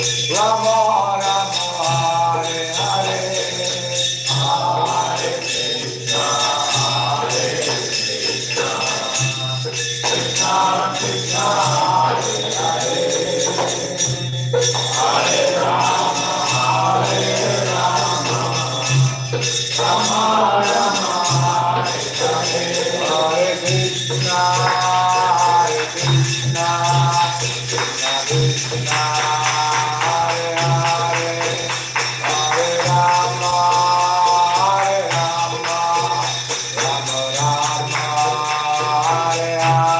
Rama Rama Hare Hare, Hare Krishna, Krishna Krishna, Hare Hare, Hare Rama, Hare Rama, Rama Rama, Hare Hare, Hare Krishna, Hare Krishna, Krishna Krishna, Hare Hare, Hare Rama, Hare Rama, Rama Rama, Hare Hare,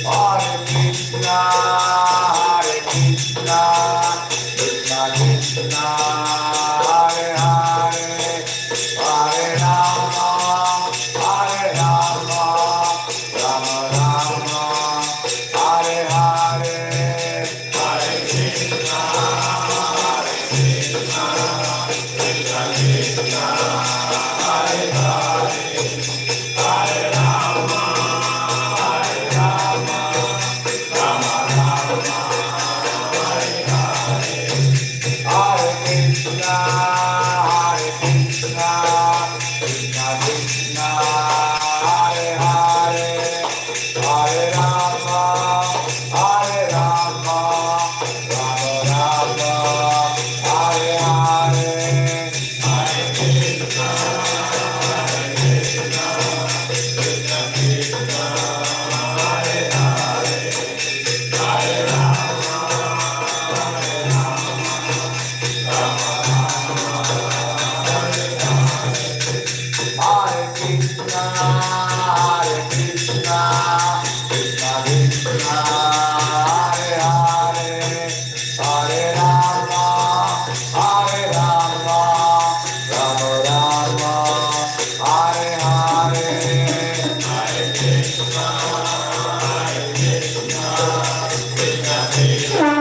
Hare Krishna, Hare Krishna, Krishna Krishna, Hare Hare, Hare Rama, Hare Rama, Rama Rama, Hare Hare, Hare Krishna, Hare Krishna, Krishna Krishna, Hare Hare, Hare Rama, Hare Rama, Rama Rama, Hare Hare, Hare Krishna, Hare Krishna, Krishna Krishna, Hare Hare, Hare Rama, Hare Rama, Rama Rama, Hare Hare, Hare Krishna, Hare Krishna, Krishna Krishna, Hare Hare, Hare Rama, Hare Rama, Rama Rama, Hare Hare, Hare Krishna, Hare Krishna, Krishna Krishna, Hare Hare, Hare Rama, Hare Rama, Rama Rama, Hare Hare, Hare Krishna, Hare Krishna, Krishna Krishna, Hare Hare, Hare Rama, Hare Rama, Rama Rama, Hare Hare, Hare Krishna, Hare Krishna, Krishna Krishna,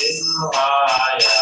Narasimhaya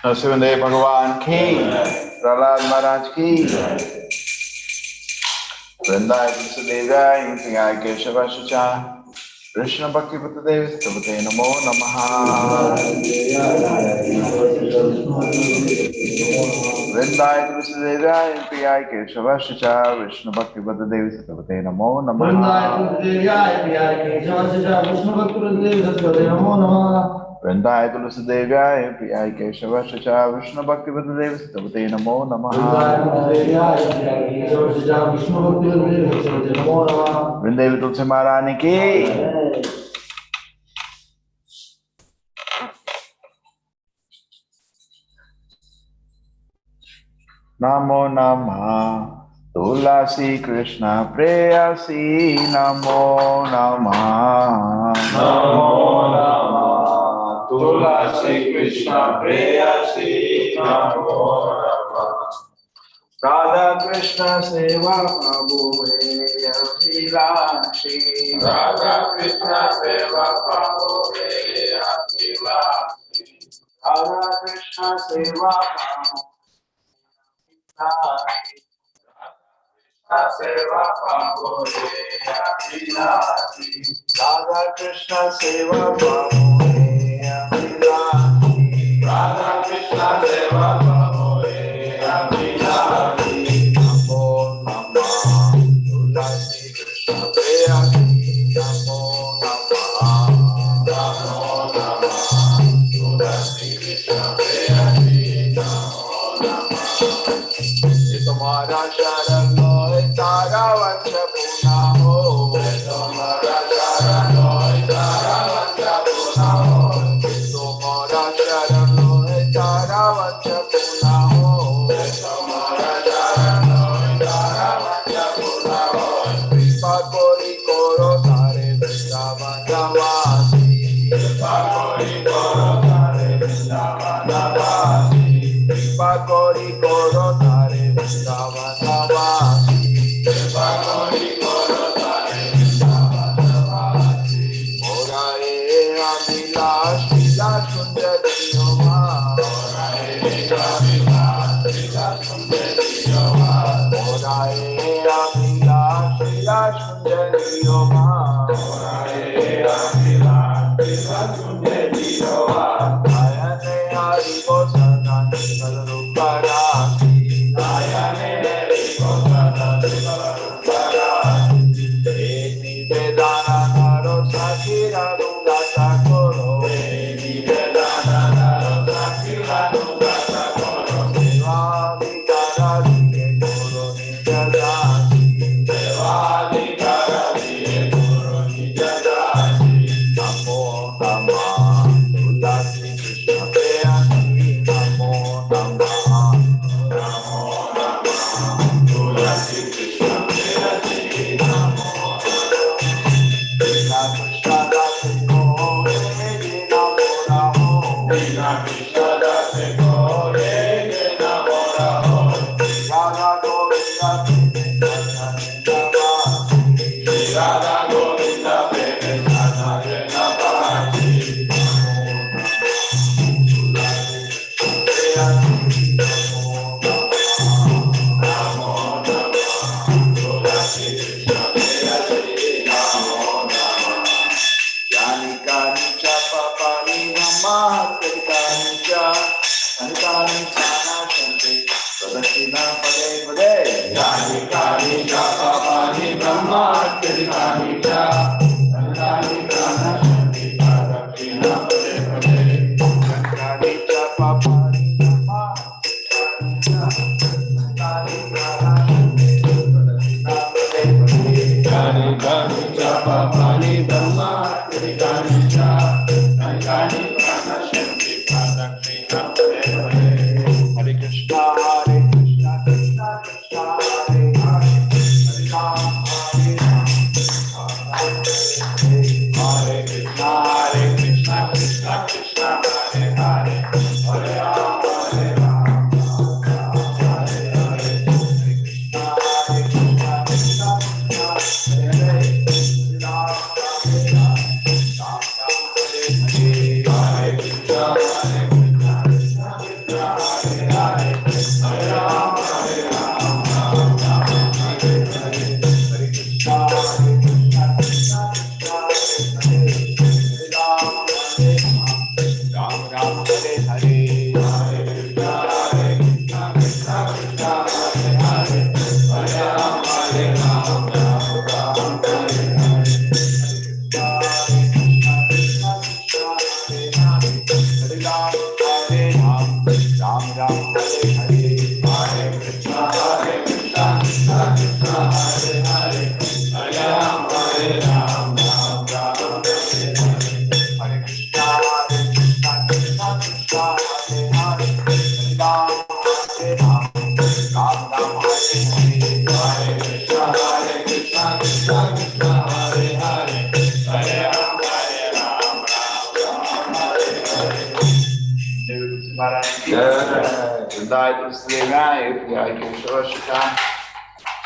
Narasimhadeva भगवान की, प्रहलाद महाराज की, वृंदाय तुलसीदेव्याय प्रियाय केशवाशा कृष्ण भक्ति देव स्तुते नमो नमः। वृंदाय तुलसीदेव्याय प्रियाय केशवाशा विष्णु भक्ति देव स्तुते नमो नमः। वृंदाय तुलसीदेव्याय प्रियाय केशवाशा विष्णु भक्ति देव स्तुते नमो नमः। वृंदाय तुलसी महारानी की। नमो नमः तुलसी कृष्ण प्रेयसी नमो नमः। नमो नमः तुलसी कृष्ण प्रेयसी नमो नमः। राधा कृष्ण सेवा प्रभु अभिलाषी। राधा कृष्ण सेवा प्रभु अभिलाषी। राधा कृष्ण सेवा प्रभु सेवा प्रभु अभिलाषी। राधा कृष्ण सेवा प्रभु अभिलाषी। राधा कृष्ण सेवा प्रभु अभिलाषी। नमो तुम्हारा शरण है तारा वंश पूना हो, तुम्हारा शरण है तारा वंश पूना हो, तुम्हारा शरण है तारा वंश पूना हो, तुम्हारा शरण है तारा वंश पूना हो। कृपा कोरी कोरो तारे वृंदावनवासी, कृपा कोरी कोरो तारे वृंदावनवासी, कृपा कोरी कोरो तारे वृंदावनवासी, कृपा कोरी कोरो तारे वृंदावनवासी। मोरा ए अभिलाष विलास सुंदरियो मां, मोरा ए अभिलाष विलास सुंदरियो मां, मोरा ए अभिलाष विलास सुंदरियो मां, मोरा ए अभिलाष विलास सुंदरियो मां। आयने हरि को सदा निकल रूपरासी, आयने हरि को सदा निकल रूपरासी। एक निवेदना करो साखीरा अनुदासा करो, एक निवेदना करो साखीरा अनुदासा करो। सेवाधिकारा दिए करो निज दासी, सेवाधिकारा दिए करो निज दासी। नमो नमः तुलसी कृष्ण प्रेयसी, नमो नमः, नमो नमः तुलसी कृष्ण प्रेयसी, नमो बिना कृष्ण दास को रे नमो नमो, बिना कृष्ण दास को रे नमो नमो। राधा गोविंद प्रेम नवासी, राधा गोविंद प्रेम नवासी।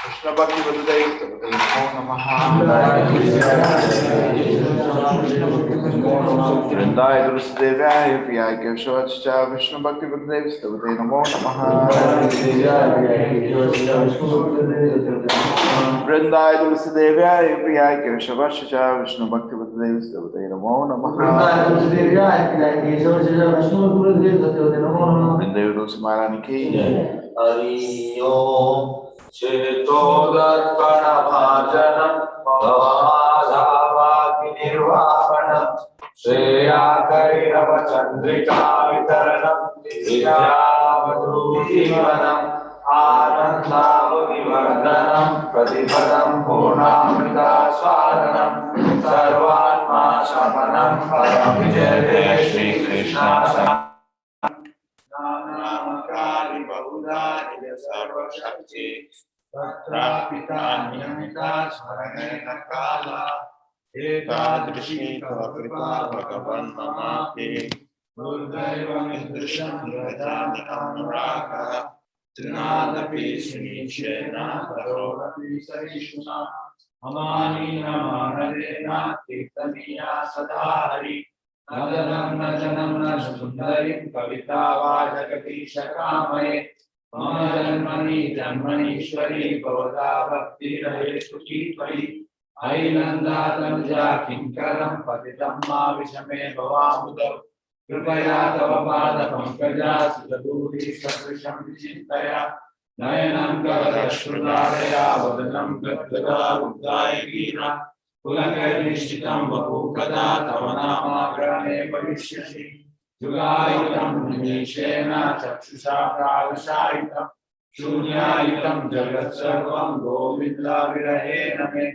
कृष्ण भक्ति नमो नमः। वृंदाय तुलसीदेव्याय प्रियाय केशवाय विष्णु भक्ति नमो नमः। वृंदाय तुलसीदेव्याय प्रियाय केशवाय विष्णु भक्ति नमो नमः। वृंदाय तुलसी महारानी की हरि ओम। चेतोदर्पण भाजनम भवाधावाग्निर्वापणम श्रेयाकैरव चंद्रिका वितरणम विद्या भवतु जीवनम् आनन्दावविवर्धनं प्रतिपदं पूर्णामृता स्वादनं सर्वात्मा शमनं परं विजयते श्रीकृष्ण नामकारि बहुधारि सर्वशक्ति तत्रापिता नियमिता स्मरणेन काला एतादृशी कृपा भगवन् ममापि दुर्दैवमिदृशं यजामि अनुरागः तृणादपि सुनिश्चयेन करोमि सहिष्णुना अमानीनमानरेण कीर्तनीया सदा हरि नदनं न जनं न सुन्दरीं कवितावाचकटीशकामये मम जन्मनि जन्मनीश्वरी भवता भक्तिरहेतु त्वयि अयि नन्दातनुजा किङ्करं पतितं मा विषमे भवामुदौ कृपया तव पादपङ्कजा सुतदूरी सदृशं विचिन्तया नयनं गगनश्रुतारया वदनं गद्गदारुद्धायगीना कुलकैर्निश्चितं वपुकदा तव नामाग्रहणे भविष्यसि जुगायुतं निमेषेण चक्षुषा प्रावशायितं शून्यायुतं जगत्सर्वं गोविन्दाविरहेण मे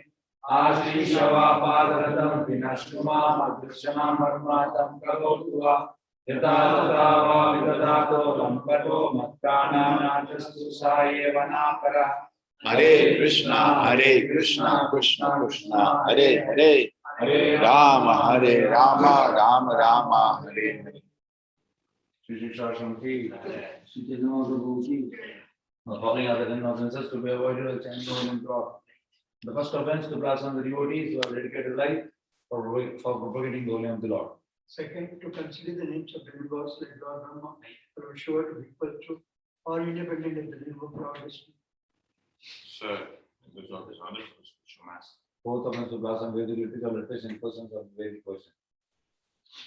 आश्रीशवापादरतं विनष्टु मामदृशनामर्मातं करोतु वा यथा तथा वा विदधातो लम्पटो मत्प्राणानाथस्तु सा एव नापरः हरे Krishna Krishna Krishna Hare Hare Hare Ram Ram Ram Hare Hare. Shri Shashanti, Shri Chaitanya Prabhu ki, following other offenses to be avoided with chanting and drop. The first offense to blossom the devotees who have dedicated life for propagating the holy of the Lord. Second, to consider the names of demigods like Lord Brahma, or sure to be equal to or independent of the name of Lord Vishnu. Sir, there's not this other spiritual master. Fourth offense to blossom Vedic literature, literature in persons of Vedic person.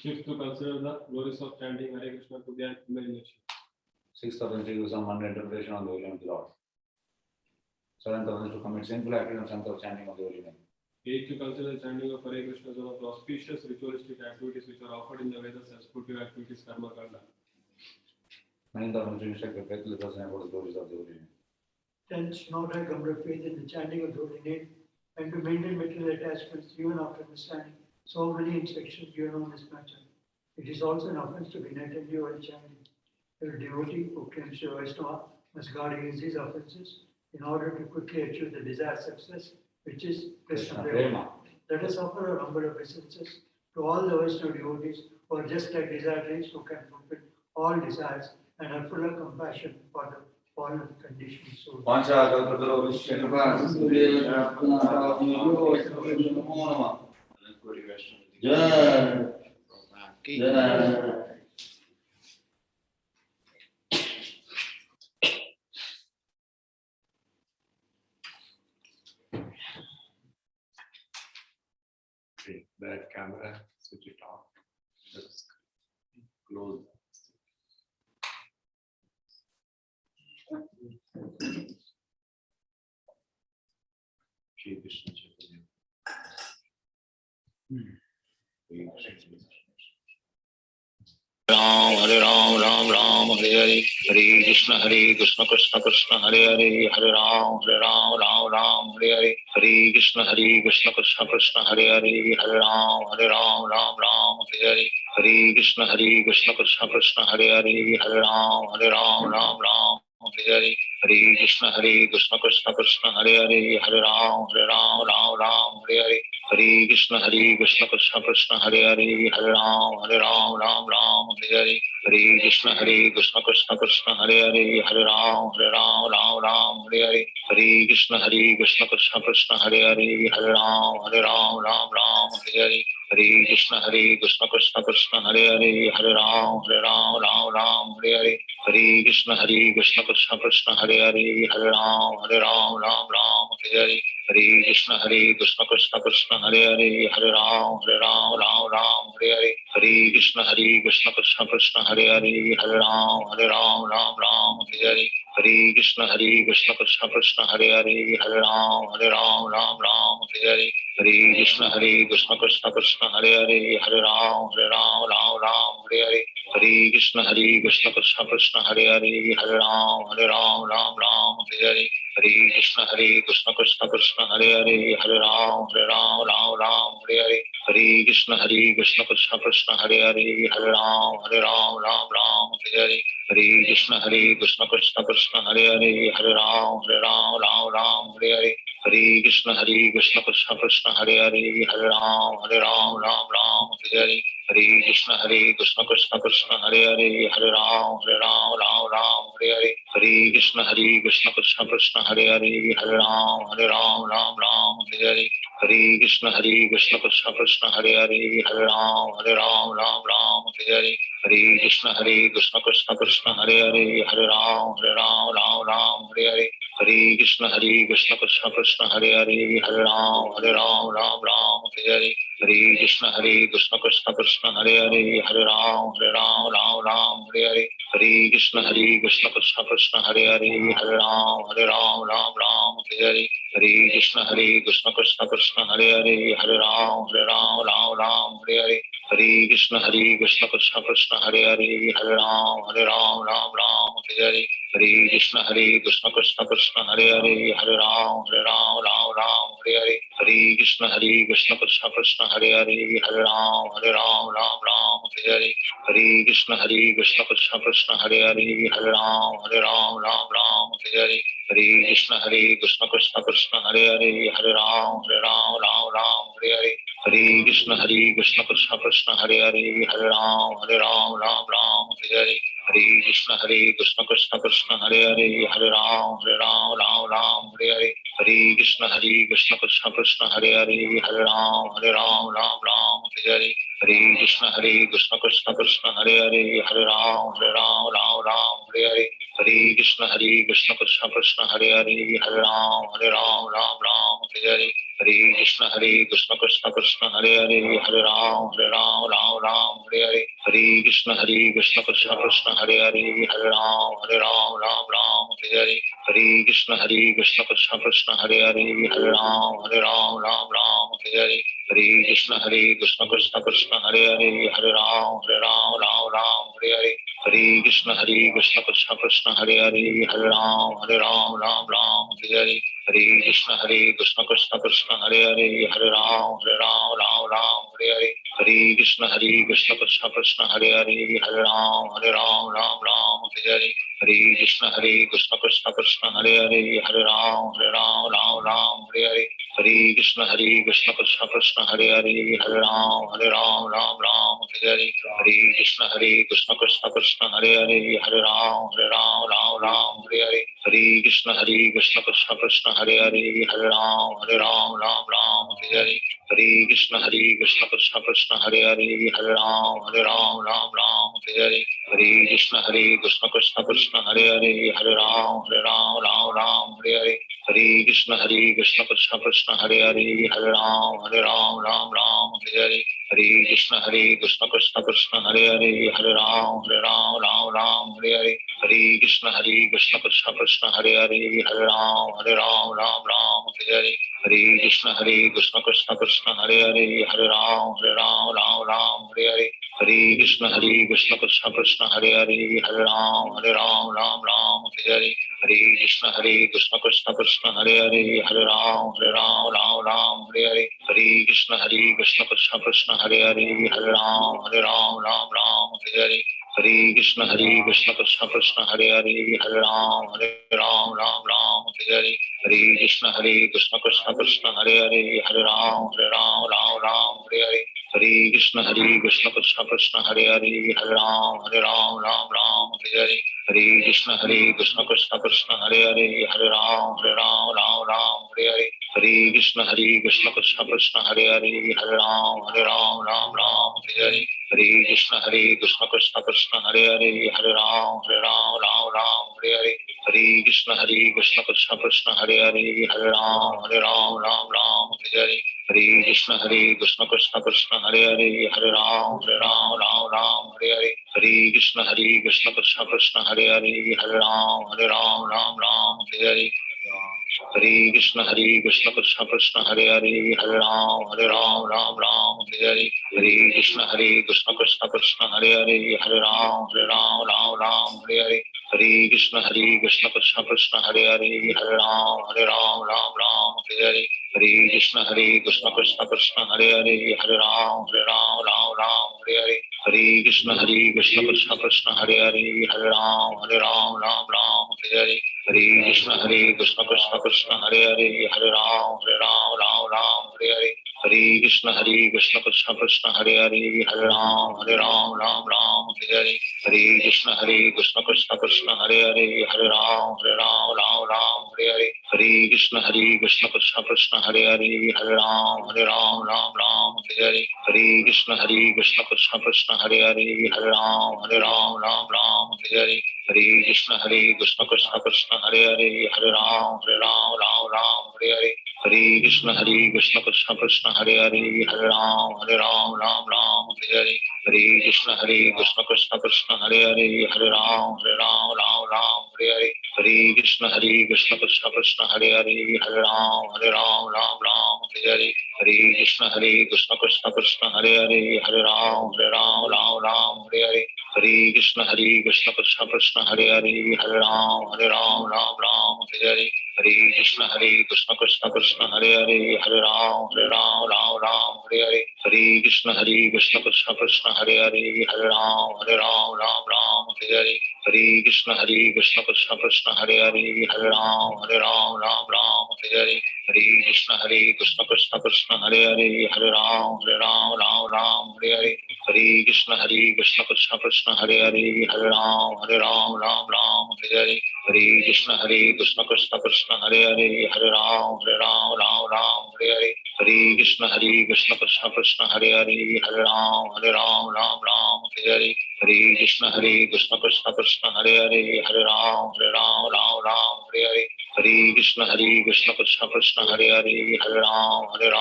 Fifth, to consider the glories of chanting Hare Krishna to the imagination. Sixth offense to use some interpretation of the holy of the Lord. Seventh offense to commit sinful act in the sense of chanting of the holy name. Eighth, to consider the chanting of Hare Krishna as one of the auspicious ritualistic activities which are offered in the Vedas as spiritual activities, karma kanda. Ninth offense to instruct the faithless person about the glories of the holy name. Tenth, not have complete faith in the chanting of the holy name and to maintain material attachments even after understanding so many instructions given on this matter. It is also an offense to be inattentive while chanting. A devotee who claims to Vaishnava must guard against these offenses in order to quickly achieve the desired success, which is Krishna Prema. Let us offer a number of essences to all the Vaishnava devotees who are just like desirees who can fulfill all desires and are full of compassion for the fallen conditioned soul. That camera, switch it off. Let's close. Shri Krishna Chaitanya. Ram Hare Ram Ram Ram Hare Hare Hare Krishna Krishna Krishna Hare Hare Hare Ram Ram Ram Hare Hare Hare Krishna Krishna Krishna Hare Hare Hare Ram Ram Ram Hare Hare Hare Krishna Krishna Krishna Hare Hare Hare Ram Ram Ram Hare Hare Hare Krishna Krishna Krishna Hare Hare Hare Ram Ram Hare Hare Hare Krishna Krishna Krishna Hare Hare Hare Ram Ram Hare Hare Hare Krishna Krishna Krishna Hare Hare Hare Ram Ram Hare Hare Hare Krishna Krishna Krishna Hare Hare Hare Ram Ram Hare Hare Hare Krishna Krishna Krishna Hare Hare Hare Ram Ram Hare Hare Hare Krishna Krishna Krishna Hare Hare Hare Ram Ram Hare Hare Hare Krishna Krishna Krishna Hare Hare Hare Ram Ram Ram Hare Hare Hare Krishna Krishna Krishna Hare Hare Hare Ram Ram Ram Hare Hare Hare Krishna Krishna Krishna Hare Hare Hare Ram Ram Ram Hare Hare Hare Krishna Krishna Krishna Hare Hare Hare Ram Ram Hare Hare Hare Krishna Krishna Krishna Hare Hare Hare Ram Ram Hare Hare Hare Krishna Krishna Krishna Hare Hare Hare Ram Ram Hare Hare Hare Krishna Krishna Krishna Hare Hare Hare Ram Ram Hare Hare Hare Krishna Krishna Krishna Hare Hare Hare Ram Ram Hare Hare Hare Krishna Krishna Krishna Hare Hare Hare Ram Ram Hare Hare Hare Krishna Krishna Krishna Hare Hare Hare Ram Ram Hare Hare Hare Krishna Krishna Krishna Hare Hare Hare Ram Ram Hare Hare Hare Krishna Krishna Krishna Hare Hare Hare Ram Ram Hare Hare Hare Krishna Krishna Krishna Hare Hare Hare Ram Ram Hare Hare Hare Krishna Krishna Krishna Hare Hare Hare Ram Ram Hare Hare Hare Krishna Krishna Krishna Hare Hare Hare Ram Ram Hare Hare Hare Krishna Krishna Krishna Hare Hare Hare Ram Ram Hare Hare Hare Krishna Krishna Krishna Hare Hare Hare Ram Ram Hare Hare Hare Krishna Krishna Krishna Hare Hare Hare Ram Ram Hare Hare Hare Krishna Krishna Krishna Hare Hare Hare Ram Ram Hare Hare Hare Krishna Krishna Krishna Hare Hare Hare Ram Ram Hare Hare Hare Krishna Krishna Krishna Hare Hare Hare Ram Ram Hare Hare Hare Krishna Krishna Krishna Hare Hare Hare Ram Ram Hare Hare Hare Krishna Krishna Krishna Hare Hare Hare Ram Ram Hare Hare Hare Krishna Krishna Krishna Hare Hare Hare Ram Ram Hare Hare Hare Krishna Krishna Krishna Hare Hare Hare Ram Ram Hare Hare Hare Krishna Krishna Krishna Hare Hare Hare Ram Ram Hare Hare Hare Krishna Krishna Krishna Hare Hare Hare Ram Ram Hare Hare Hare Krishna Krishna Krishna Hare Hare Hare Ram Ram Hare Hare Hare Krishna Krishna Krishna Hare Hare Hare Ram Ram Hare Hare Hare Krishna Krishna Krishna Hare Hare Hare Ram Ram Hare Hare Hare Krishna Krishna Krishna Hare Hare Hare Ram Ram Hare Hare Hare Krishna Krishna Krishna Hare Hare Hare Ram Ram Hare Hare Hare Krishna Krishna Krishna Hare Hare Hare Ram Ram Hare Hare Hare Krishna Krishna Krishna Hare Hare Hare Ram Ram Hare Hare Hare Krishna Krishna Krishna Hare Hare Hare Ram Ram Hare Hare Hare Krishna Krishna Krishna Hare Hare Hare Ram Ram Hare Hare Hare Krishna Krishna Krishna Hare Hare Hare Ram Ram Hare Hare Hare Krishna Krishna Krishna Hare Hare Hare Ram Ram Hare Hare Hare Krishna Krishna Krishna Hare Hare Hare Ram Ram Hare Hare Hare Krishna Krishna Krishna Hare Hare Hare Ram Ram Hare Hare Hare Krishna Krishna Krishna Hare Hare Hare Ram Ram Hare Hare Hare Krishna Krishna Krishna Hare Hare Hare Ram Ram Hare Hare Hare Krishna Krishna Krishna Hare Hare Hare Ram Ram Hare Hare Hare Krishna Krishna Krishna Hare Hare Hare Ram Ram Hare Hare Hare Krishna Krishna Krishna Hare Hare Hare Ram Ram Hare Hare Hare Krishna Krishna Krishna Hare Hare Hare Ram Ram Hare Hare Hare Krishna Krishna Krishna Hare Hare Hare Ram Ram Hare Hare Hare Krishna Krishna Krishna Hare Hare Hare Ram Ram Hare Hare Hare Krishna Krishna Krishna Hare Hare Hare Ram Ram Hare Hare Hare Krishna Krishna Krishna Hare Hare Hare Ram Ram Hare Hare Hare Krishna Krishna Krishna Hare Hare Hare Ram Ram Hare Hare Hare Krishna Krishna Krishna Hare Hare Hare Ram Ram Hare Hare Hare Krishna Krishna Krishna Hare Hare Hare Ram Ram Hare Hare Hare Krishna Krishna Krishna Hare Hare Hare Ram Ram Ram Hare Hare Hare Krishna Krishna Krishna Hare Hare Hare Ram Ram Hare Hare Hare Krishna Krishna Krishna Hare Hare Hare Ram Ram Hare Hare Hare Krishna Krishna Krishna Hare Hare Hare Ram Ram Hare Hare Hare Krishna Krishna Krishna Hare Hare Hare Ram Ram Hare Hare Hare Krishna Krishna Krishna Hare Hare Hare Ram Ram Hare Hare Hare Krishna Krishna Krishna Hare Hare Hare Ram Hare Hare Hare Krishna Krishna Krishna Hare Hare Hare Ram Hare Hare Hare Krishna Krishna Krishna Hare Hare Hare Ram Hare Hare Hare Krishna Krishna Krishna Hare Hare Hare Ram Hare Hare Hare Krishna Krishna Krishna Hare Hare Hare Ram Hare Hare Hare Krishna Krishna Krishna Hare Hare Hare Ram Hare Hare Hare Krishna Krishna Krishna Hare Hare Hare Ram Hare Hare Hare Krishna Krishna Krishna Hare Hare Hare Ram Hare Hare Hare Krishna Krishna Krishna Hare Hare Hare Ram Hare Hare Hare Krishna Krishna Krishna Hare Hare Hare Ram Hare Hare Hare Krishna Krishna Krishna Hare Hare Hare Ram Hare Hare Hare Krishna Krishna Krishna Hare Hare Hare Ram Hare Hare Hare Krishna Krishna Krishna Hare Hare Hare Ram Hare Hare Hare Krishna Krishna Krishna Hare Hare Hare Ram Hare Hare Hare Krishna Krishna Krishna Hare Hare Hare Ram Hare Hare Hare Krishna Krishna Krishna Hare Hare Hare Ram Hare Hare Hare Krishna Krishna Krishna Hare Hare Hare Ram Hare Hare Hare Krishna Krishna Krishna Hare Hare Hare Ram Hare Hare Hare Krishna Krishna Krishna Hare Hare Hare Ram Hare Hare Hare Krishna Krishna Krishna Hare Hare Hare Ram Hare Hare Hare Krishna Krishna Krishna Hare Hare Hare Ram Hare Hare Hare Krishna Krishna Krishna Hare Hare Hare Ram Hare Hare Hare Krishna Krishna Krishna Hare Hare Hare Ram Hare Hare Hare Krishna Krishna Krishna Hare Hare Hare Ram Hare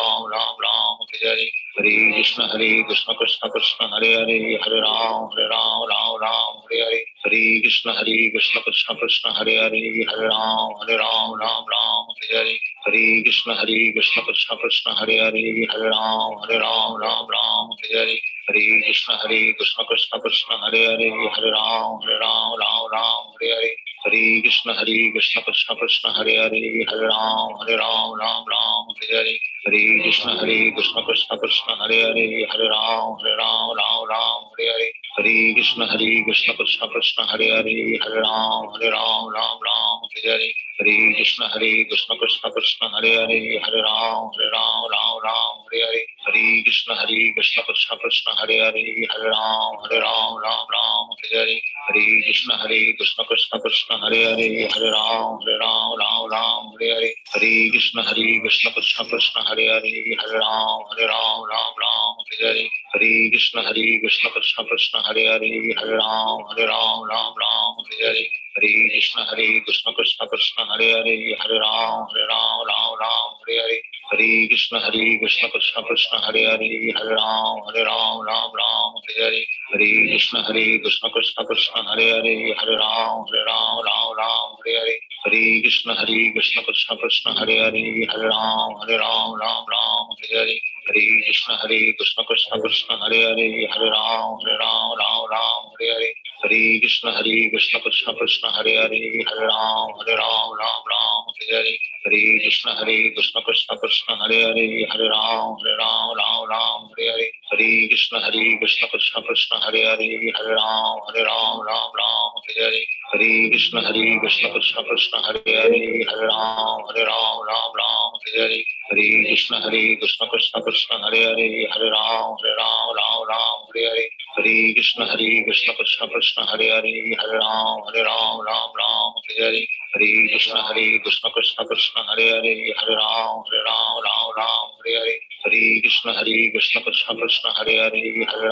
Hare Hare Krishna Krishna Krishna Hare Hare Hare Ram Hare Hare Hare Krishna Krishna Krishna Hare Hare Hare Ram Hare Hare Hare Krishna Krishna Krishna Hare Hare Hare Ram Hare Hare Hare Krishna Krishna Krishna Hare Hare Hare Ram Hare Hare Hare Krishna Krishna Krishna Hare Hare Hare Ram Hare Hare Hare Krishna Krishna Krishna Hare Hare Hare Ram Hare Hare Hare Krishna Krishna Krishna Hare Hare Hare Ram Hare Hare Hare Krishna Krishna Krishna Hare Hare Hare Ram Hare Hare Hare Krishna Krishna Krishna Hare Hare Hare Ram Hare Hare Hare Krishna Krishna Krishna Hare Hare Hare Ram Hare Hare Hare Krishna Krishna Krishna Hare Hare Hare Ram Hare Hare Hare Krishna Krishna Krishna Hare Hare Hare Ram Hare Hare Hare Krishna Krishna Krishna Hare Hare Hare Ram Hare Hare Hare Krishna Krishna Krishna Hare Hare Hare Ram Hare Hare Hare Krishna Krishna Krishna Hare Hare Hare Ram Hare Hare Hare Krishna Krishna Krishna Hare Hare Hare Ram Hare Hare Hare Krishna Krishna Krishna Hare Hare Hare Ram Hare Hare Hare Krishna Krishna Krishna Hare Hare Hare Ram Hare Hare Hare Krishna Krishna Krishna Hare Hare Hare Ram Hare Hare Hare Krishna Krishna Krishna Hare Hare Hare Ram Hare Hare Hare Krishna Krishna Krishna Hare Hare Hare Ram Hare Hare Hare Krishna Krishna Krishna Hare Hare Hare Ram Hare Hare Hare Krishna Krishna Krishna Hare Hare Hare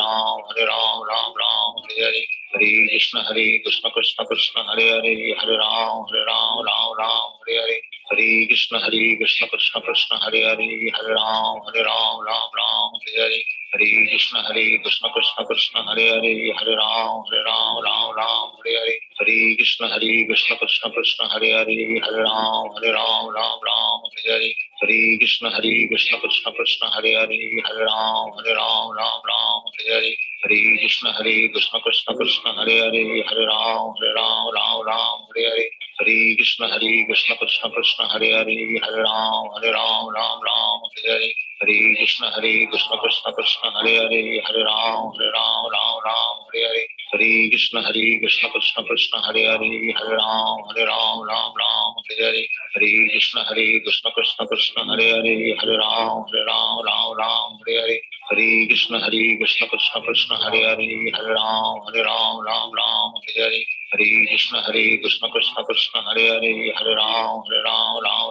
Ram Hare Hare, Hare Krishna Krishna Krishna Hare Hare, Hare Ram Ram Ram Hare Hare, Hare Krishna Krishna Krishna Hare Hare, Hare Ram Ram Ram Hare Hare, Hare Krishna Krishna Krishna Hare Hare, Hare Ram Ram Hare Hare, Hare Krishna Krishna Krishna Hare Hare, Hare Ram Ram Hare Hare, Hare Krishna Krishna Krishna Hare Hare, Hare Ram Ram Hare Hare, Hare Krishna Krishna Krishna Hare Hare, Hare Ram Ram Hare Hare, Hare Krishna Krishna Krishna Hare Hare, Hare Ram Ram Hare Hare, Hare Krishna Krishna Krishna Hare Hare, Hare Ram Ram Hare Hare, Hare Krishna Krishna Krishna Hare Hare, Hare Ram Ram Hare Hare, Hare Krishna Krishna Krishna Hare Hare, Hare Ram Ram Hare Hare, Hare Krishna Krishna Krishna Hare Hare, Hare Ram Ram Hare Hare, Hare Krishna Krishna Krishna Hare Hare, Hare Ram Ram Hare Hare, Hare Krishna Krishna Krishna Hare Hare, Hare Ram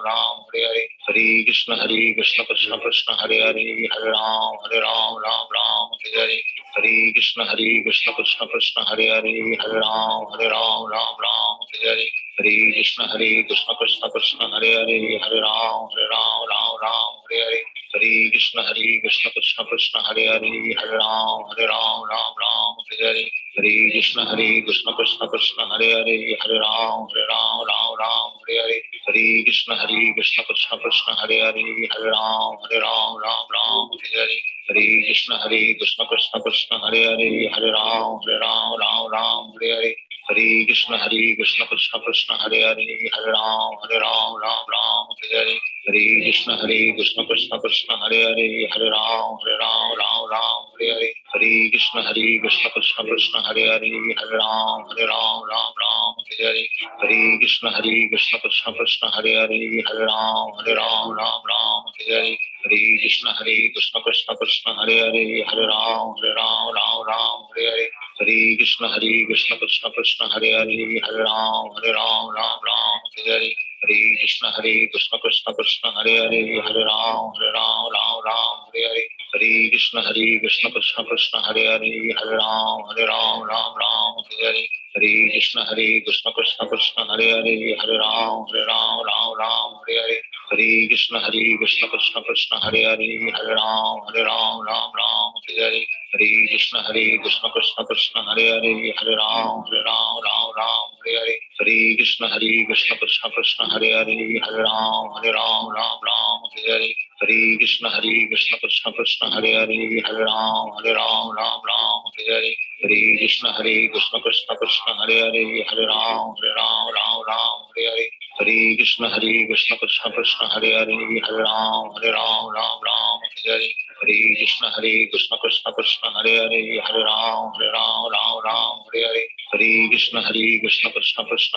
Ram Hare Hare, Hare Krishna Krishna Krishna Hare Hare, Hare Ram Ram Hare Hare, Hare Krishna Krishna Krishna Hare Hare, Hare Ram Ram Hare Hare, Hare Krishna Krishna Krishna Hare Hare, Hare Ram Ram Hare Hare, Hare Krishna Krishna Krishna Hare Hare, Hare Ram Ram Hare Hare, Hare Krishna Krishna Krishna Hare Hare, Hare Ram Ram Hare Hare, Hare Krishna Krishna Krishna Hare Hare, Hare Ram Ram Hare Hare, Hare Krishna Krishna Krishna Hare Hare, Hare Ram Ram Hare Hare, Hare Krishna Krishna Krishna Hare Hare, Hare Ram Ram Hare Hare, Hare Krishna Krishna Krishna Hare Hare, Hare Ram Ram Hare Hare, Hare Krishna Krishna Krishna Hare Hare, Hare Ram Ram Hare Hare, Hare Krishna Krishna Krishna Hare Hare, Hare Ram Ram Hare Hare, Hare Krishna Krishna Krishna Hare Hare, Hare Ram Ram Hare Hare, Hare Krishna Krishna Krishna Hare Hare, Hare Ram Ram Hare Hare, Hare Krishna Krishna Krishna Hare Hare, Hare Ram Ram Hare Hare, Hare Krishna Krishna Krishna Hare Hare, Hare Ram Ram Hare Hare, Hare Krishna Krishna Krishna Hare Hare, Hare Ram Ram Hare Hare, Hare Krishna Krishna Krishna Hare Hare, Hare Ram Ram Hare Hare, Hare Krishna Krishna Krishna Hare Hare, Hare Ram Ram Hare Hare, Hare Krishna Krishna Krishna Hare Hare, Hare Ram Ram Hare Hare, Hare Krishna Krishna Krishna Hare Hare, Hare Ram Ram Hare Hare, Hare Krishna Krishna Krishna Hare Hare, Hare Ram Ram Hare Hare, Hare Krishna Krishna Krishna Hare Hare, Hare Ram Ram Hare Hare, Hare Krishna Krishna Krishna Hare Hare, Hare Ram Ram Hare Hare, Hare Krishna Krishna Krishna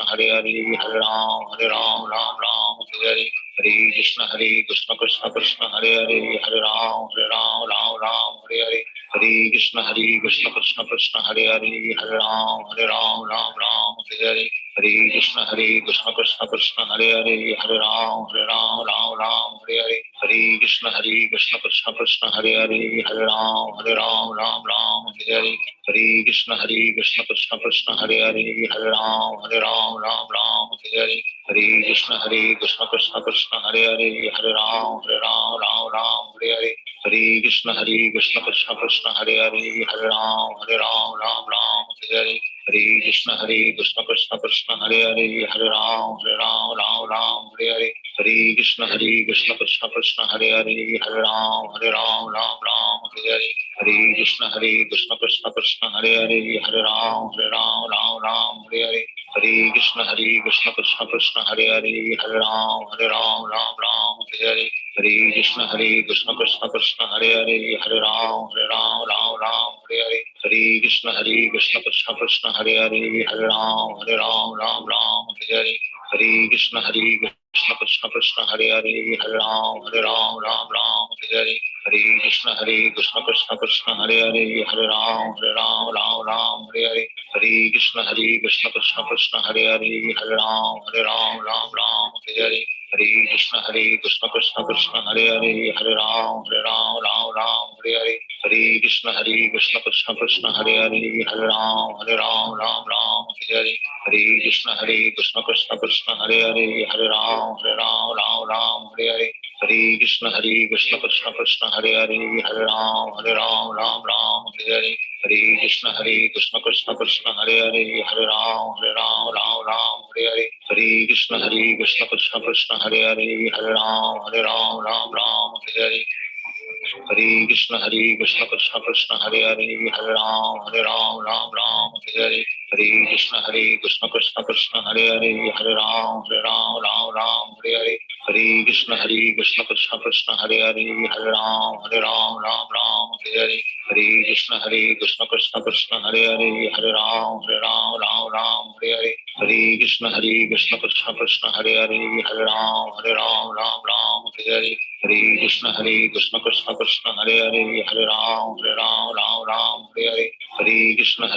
Hare Hare, Hare Ram Ram Hare Hare, Hare Krishna Krishna Krishna Hare Hare, Hare Ram Ram Hare Hare, Hare Krishna Krishna Krishna Hare Hare, Hare Ram Ram Hare Hare, Hare Krishna Krishna Krishna Hare Hare, Hare Ram Ram Hare Hare, Hare Krishna Krishna Krishna Hare Hare, Hare Ram Ram Hare Hare, Hare Krishna Krishna Krishna Hare Hare, Hare Ram Ram Hare Hare, Hare Krishna Krishna Krishna Hare Hare, Hare Ram Ram Hare Hare, Hare Krishna Krishna Krishna Hare Hare, Hare Ram Ram Hare Hare, Hare Krishna Krishna Krishna Hare Hare, Hare Ram Ram Hare Hare, Hare Krishna Krishna Krishna Hare Hare, Hare Ram Ram Hare Hare, Hare Krishna Krishna Krishna Hare Hare, Hare Ram Ram Hare Hare, Hare Krishna Krishna Krishna Hare Hare, Hare Ram Ram Hare Hare, Hare Krishna Krishna Krishna Hare Hare, Hare Ram Ram Hare Hare, Hare Krishna Krishna Krishna Hare Hare, Hare Ram Ram Hare Hare, Hare Krishna Krishna Krishna Hare Hare, Hare Ram Ram Hare Hare, Hare Krishna Krishna Krishna Hare Hare, Hare Ram Ram Hare Hare, Hare Krishna Krishna Krishna Hare Hare, Hare Ram Ram Hare Hare, Hare Krishna Krishna Krishna Hare Hare Hare Ram Ram Ram Hare Hare Hare Krishna Krishna Krishna Hare Hare Hare Ram Ram Hare Hare Hare Krishna Krishna Krishna Hare Hare Hare Ram Ram Hare Hare Hare Krishna Krishna Krishna Hare Hare Hare Ram Ram Hare Hare Hare Krishna Krishna Krishna Hare Hare Hare Ram Ram Hare Hare Hare Krishna Krishna Krishna Hare Hare Hare Ram Ram Hare Hare Hare Krishna Krishna Krishna Hare Hare Hare Ram Ram Hare Hare Hare Krishna Krishna Krishna Hare Hare Hare Ram Ram Hare Hare Hare Krishna Krishna Krishna Hare Hare Hare Ram Ram Hare Hare Hare Krishna Krishna Krishna Hare Hare Hare Ram Ram Hare Hare Hare Krishna Krishna Krishna Hare Hare Hare Ram Ram Hare Hare Hare Krishna Krishna Krishna Hare Hare Hare Ram Ram Hare Hare Hare Krishna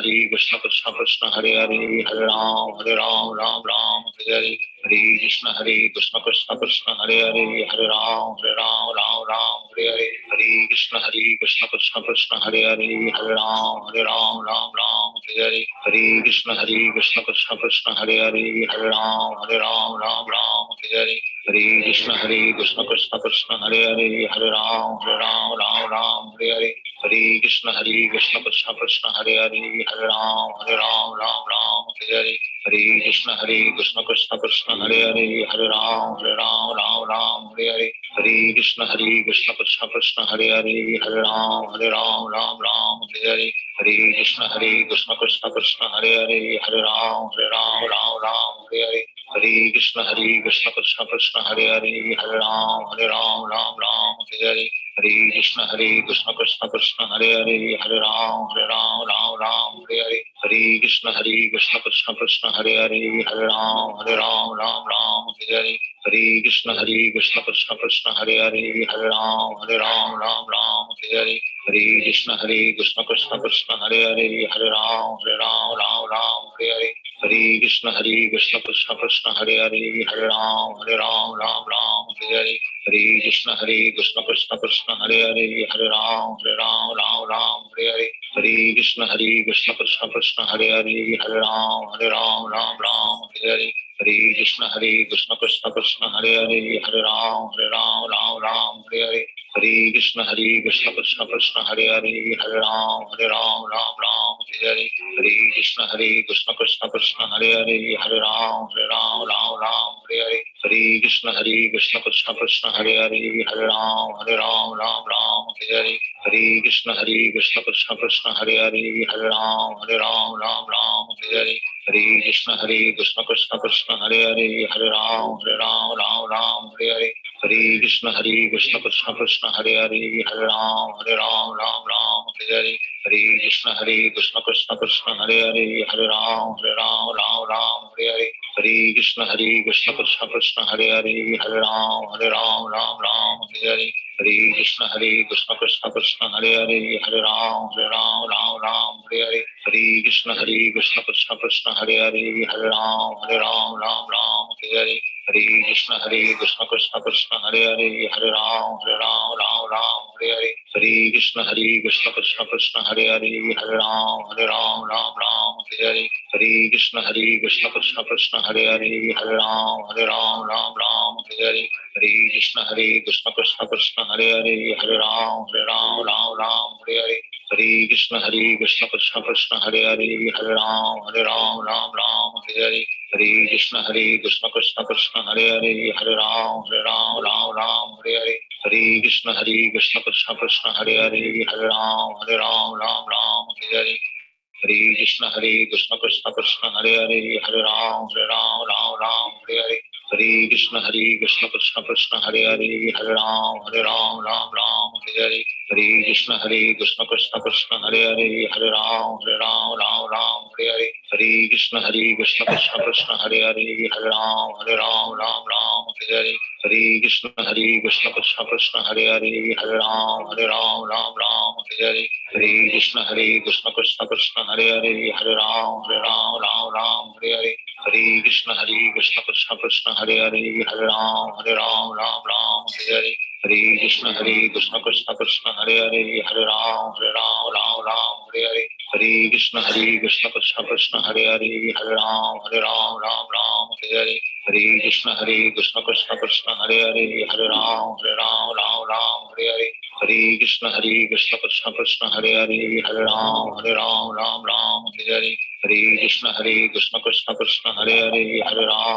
Krishna Krishna Hare Hare Hare Ram Ram Hare Hare Hare Krishna Krishna Krishna Hare Hare Hare Ram Ram Hare Hare Hare Krishna Krishna Krishna Hare Hare Hare Ram Ram Hare Hare Hare Krishna Krishna Krishna Hare Hare Hare Ram Ram Hare Hare Hare Krishna Krishna Krishna Hare Hare Hare Ram Ram Hare Hare Hare Krishna Krishna Krishna Hare Hare Hare Ram Ram Hare Hare Hare Krishna Krishna Krishna Hare Hare Hare Ram Ram Hare Hare Hare Krishna Krishna Krishna Hare Hare Hare Ram Ram Hare Hare Hare Krishna Krishna Krishna Hare Hare Hare Ram Ram Hare Hare Hare Krishna Krishna Krishna Hare Hare Hare Ram Ram Hare Hare Hare Krishna Krishna Krishna Hare Hare Hare Ram Ram Hare Hare Hare Krishna Krishna Krishna Hare Hare Hare Ram Ram Hare Hare Hare Krishna Krishna Krishna Hare Hare Hare Ram Ram Hare Hare Hare Krishna Krishna Krishna Hare Hare Hare Ram Ram Hare Hare Hare Krishna Krishna Krishna Hare Hare Hare Ram Ram Hare Hare Hare Krishna Krishna Krishna Hare Hare Hare Ram Ram Hare Hare Hare Krishna Krishna Krishna Hare Hare Hare Ram Ram Hare Hare Hare Krishna Krishna Krishna Hare Hare Hare Ram Ram Hare Hare Hare Krishna Krishna Krishna Hare Hare Hare Ram Ram Hare Hare Hare Krishna Krishna Krishna Hare Hare Hare Ram Ram Hare Hare Hare Krishna Krishna Krishna Hare Hare Hare Ram Ram Hare Hare Hare Krishna Krishna Krishna Hare Hare Hare Ram Ram Hare Hare Hare Krishna Krishna Krishna Hare Hare Hare Ram Ram Hare Hare Hare Krishna Krishna Krishna Hare Hare Hare Ram Ram Hare Hare Hare Krishna Krishna Krishna Hare Hare Hare Ram Ram Hare Hare Hare Krishna Krishna Krishna Hare Hare Hare Ram Ram Hare Hare Hare Krishna Krishna Krishna Hare Hare Hare Ram Ram Hare Hare Hare Krishna Krishna Krishna Hare Hare Hare Ram Ram Hare Hare Hare Krishna Krishna Krishna Hare Hare Hare Ram Ram Hare Hare Hare Krishna Krishna Krishna Hare Hare Hare Ram Ram Hare Hare Hare Krishna Krishna Krishna Hare Hare Hare Ram Ram Hare Hare Hare Krishna Krishna Krishna Hare Hare Hare Ram Ram Hare Hare Hare Krishna Krishna Krishna Hare Hare Hare Ram Ram Hare Hare Hare Krishna Krishna Krishna Hare Hare Hare Ram Ram Hare Hare Hare Krishna Krishna Krishna Hare Hare Hare Ram Ram Hare Hare Hare Krishna Krishna Krishna Hare Hare Hare Ram Ram Hare Hare Hare Krishna Krishna Krishna Hare Hare Hare Ram Ram Hare Hare Hare Krishna Krishna Krishna Hare Hare Hare Ram Ram Hare Hare Hare Krishna Krishna Krishna Hare Hare Hare Ram Ram Hare Hare Hare Krishna Krishna Krishna Hare Hare Hare Ram Ram Hare Hare Hare Krishna Krishna Krishna Hare Hare Hare Ram Ram Hare Hare Hare Krishna Krishna Krishna Hare Hare Hare Ram Ram Ram Hare Hare Hare Krishna Krishna Krishna Hare Hare Hare Ram Ram Ram Hare Hare Hare Krishna Krishna Krishna Hare Hare Hare Ram Ram Hare Hare Hare Krishna Krishna Krishna Hare Hare Hare Ram Ram Hare Hare Hare Krishna Krishna Krishna Hare Hare Hare Ram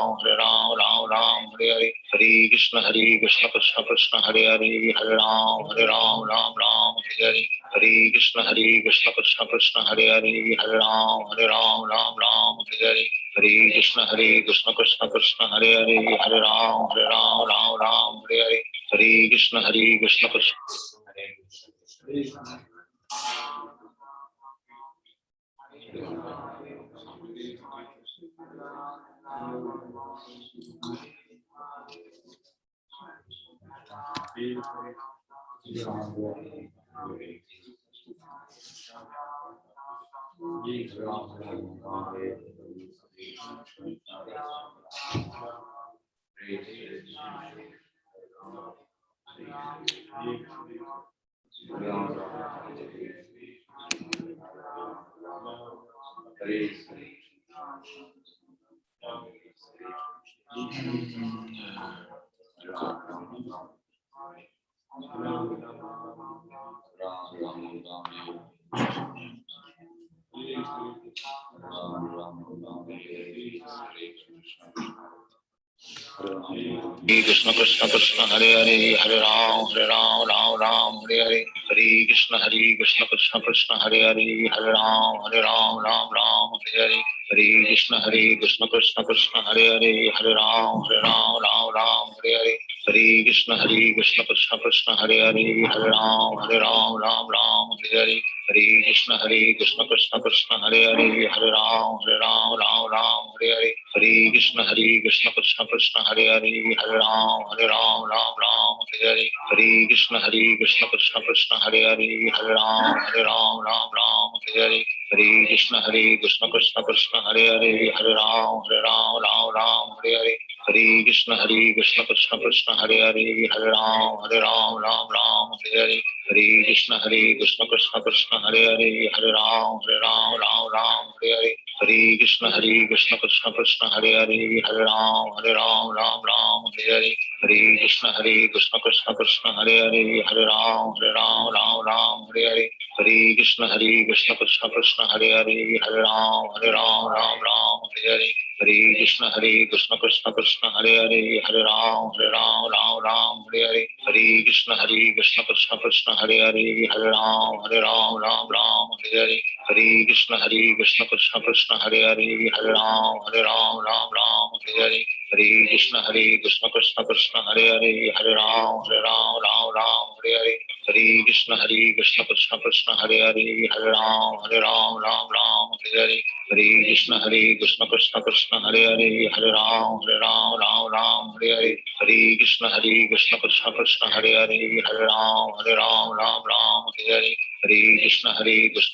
Ram Hare Hare Hare Krishna Krishna Krishna Hare Hare Hare Ram Ram Hare Hare Hare Krishna Krishna Krishna Hare Hare Hare Ram Ram Hare Hare Hare Krishna Krishna Krishna Hare Hare Hare Ram Ram Hare Hare Hare Krishna Krishna Krishna Krishna Krishna Krishna Hare Hare Hare Ram Ram Hare Hare Hare Krishna Krishna Krishna Hare Hare Hare Ram Ram Hare Hare Hare Krishna Krishna Krishna Hare Hare Hare Ram Ram Hare Hare Hare Krishna Krishna Krishna Hare Hare Hare Ram Ram Hare Hare Hare Krishna Krishna Krishna Hare Hare Hare Ram Ram Hare Hare Hare Krishna Krishna Krishna Hare Hare Hare Ram Hare Hare Hare Krishna Krishna Krishna Hare Hare Hare Ram Hare Hare Hare Krishna Krishna Krishna Hare Hare Hare Ram Hare Hare Hare Krishna Krishna Krishna Hare Hare Hare Ram Hare Hare Hare Krishna Krishna Krishna Hare Hare Hare Ram Hare Hare Hare Krishna Krishna Krishna Hare Hare Hare Ram Hare Hare Hare Krishna Krishna Krishna Hare Hare Hare Ram Hare Hare Hare Krishna Krishna Krishna Hare Hare Hare Ram Hare Hare Hare Krishna Krishna Krishna Hare Hare Hare Ram Hare Hare Hare Krishna Krishna Krishna Hare Hare Hare Ram Hare Hare Hare Krishna Krishna Krishna Hare Hare Hare Ram Hare Hare Hare Krishna Krishna Krishna Hare Hare Hare Ram Hare Hare Hare Krishna Krishna Krishna Hare Hare Hare Ram Hare Hare Hare Krishna Krishna Krishna Hare Hare Hare Ram Hare Hare Hare Krishna Krishna Krishna Hare Hare Hare Ram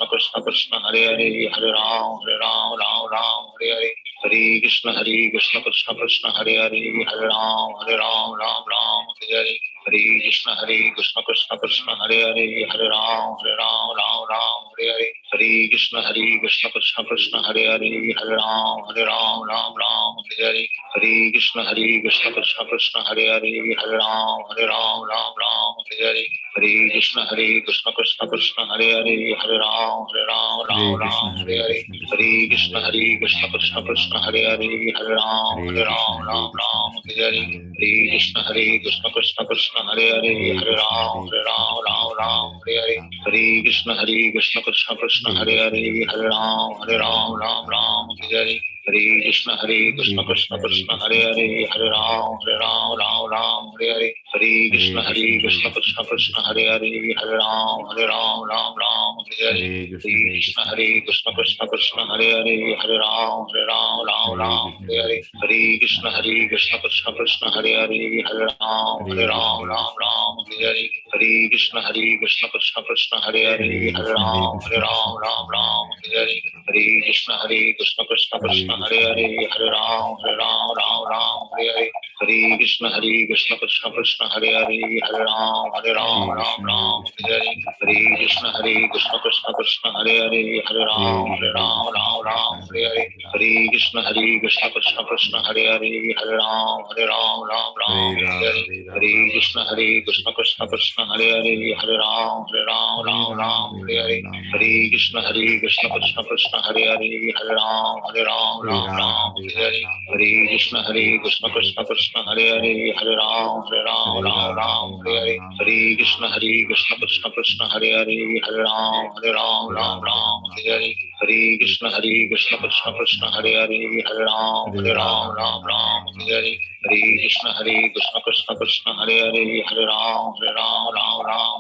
Hare Hare Hare Krishna Krishna Krishna Hare Hare Hare Ram Hare Hare Hare Krishna Krishna Krishna Hare Hare Hare Ram Hare Hare Hare Krishna Krishna Krishna Hare Hare Hare Ram Hare Hare Hare Krishna Krishna Krishna Hare Hare Hare Ram Hare Hare Hare Krishna Krishna Krishna Hare Hare Hare Ram Hare Hare Hare Krishna Krishna Krishna Hare Hare Hare Ram Hare Hare Hare Krishna Krishna Krishna Hare Hare Hare Ram Hare Hare Hare Krishna Krishna Krishna Hare Hare Hare Ram Hare Hare Hare Krishna Krishna Krishna Hare Hare Hare Ram Hare Hare Hare Krishna Krishna Krishna Hare Hare Hare Ram Hare Hare Hare Krishna Krishna Krishna Hare Hare Hare Ram Hare Hare Krishna Krishna Hare Hare Hare Ram Ram Hare Hare Hare Krishna Krishna Krishna Hare Hare Hare Ram Ram Hare Hare Hare Krishna Krishna Krishna Hare Hare Hare Ram Ram Hare Hare Hare Krishna Krishna Krishna Hare Hare Hare Ram Ram Hare Hare Hare Krishna Krishna Krishna Hare Hare Hare Ram Ram Hare Hare Hare Krishna Krishna Krishna Hare Hare Hare Ram Ram Hare Hare Hare Krishna Krishna Krishna Hare Hare Hare Ram Hare Hare Hare Krishna Krishna Krishna Hare Hare Hare Ram Hare Hare Hare Krishna Krishna Krishna Hare Hare Hare Ram Hare Hare Hare Krishna Krishna Krishna Hare Hare Hare Ram Hare Hare Hare Krishna Krishna Krishna Hare Hare Hare Ram Hare Hare Hare Krishna Krishna Krishna Hare Hare Hare Ram Hare Hare Hare Krishna Krishna Krishna Hare Hare Hare Ram Hare Hare Hare Krishna Krishna Krishna Hare Hare Hare Ram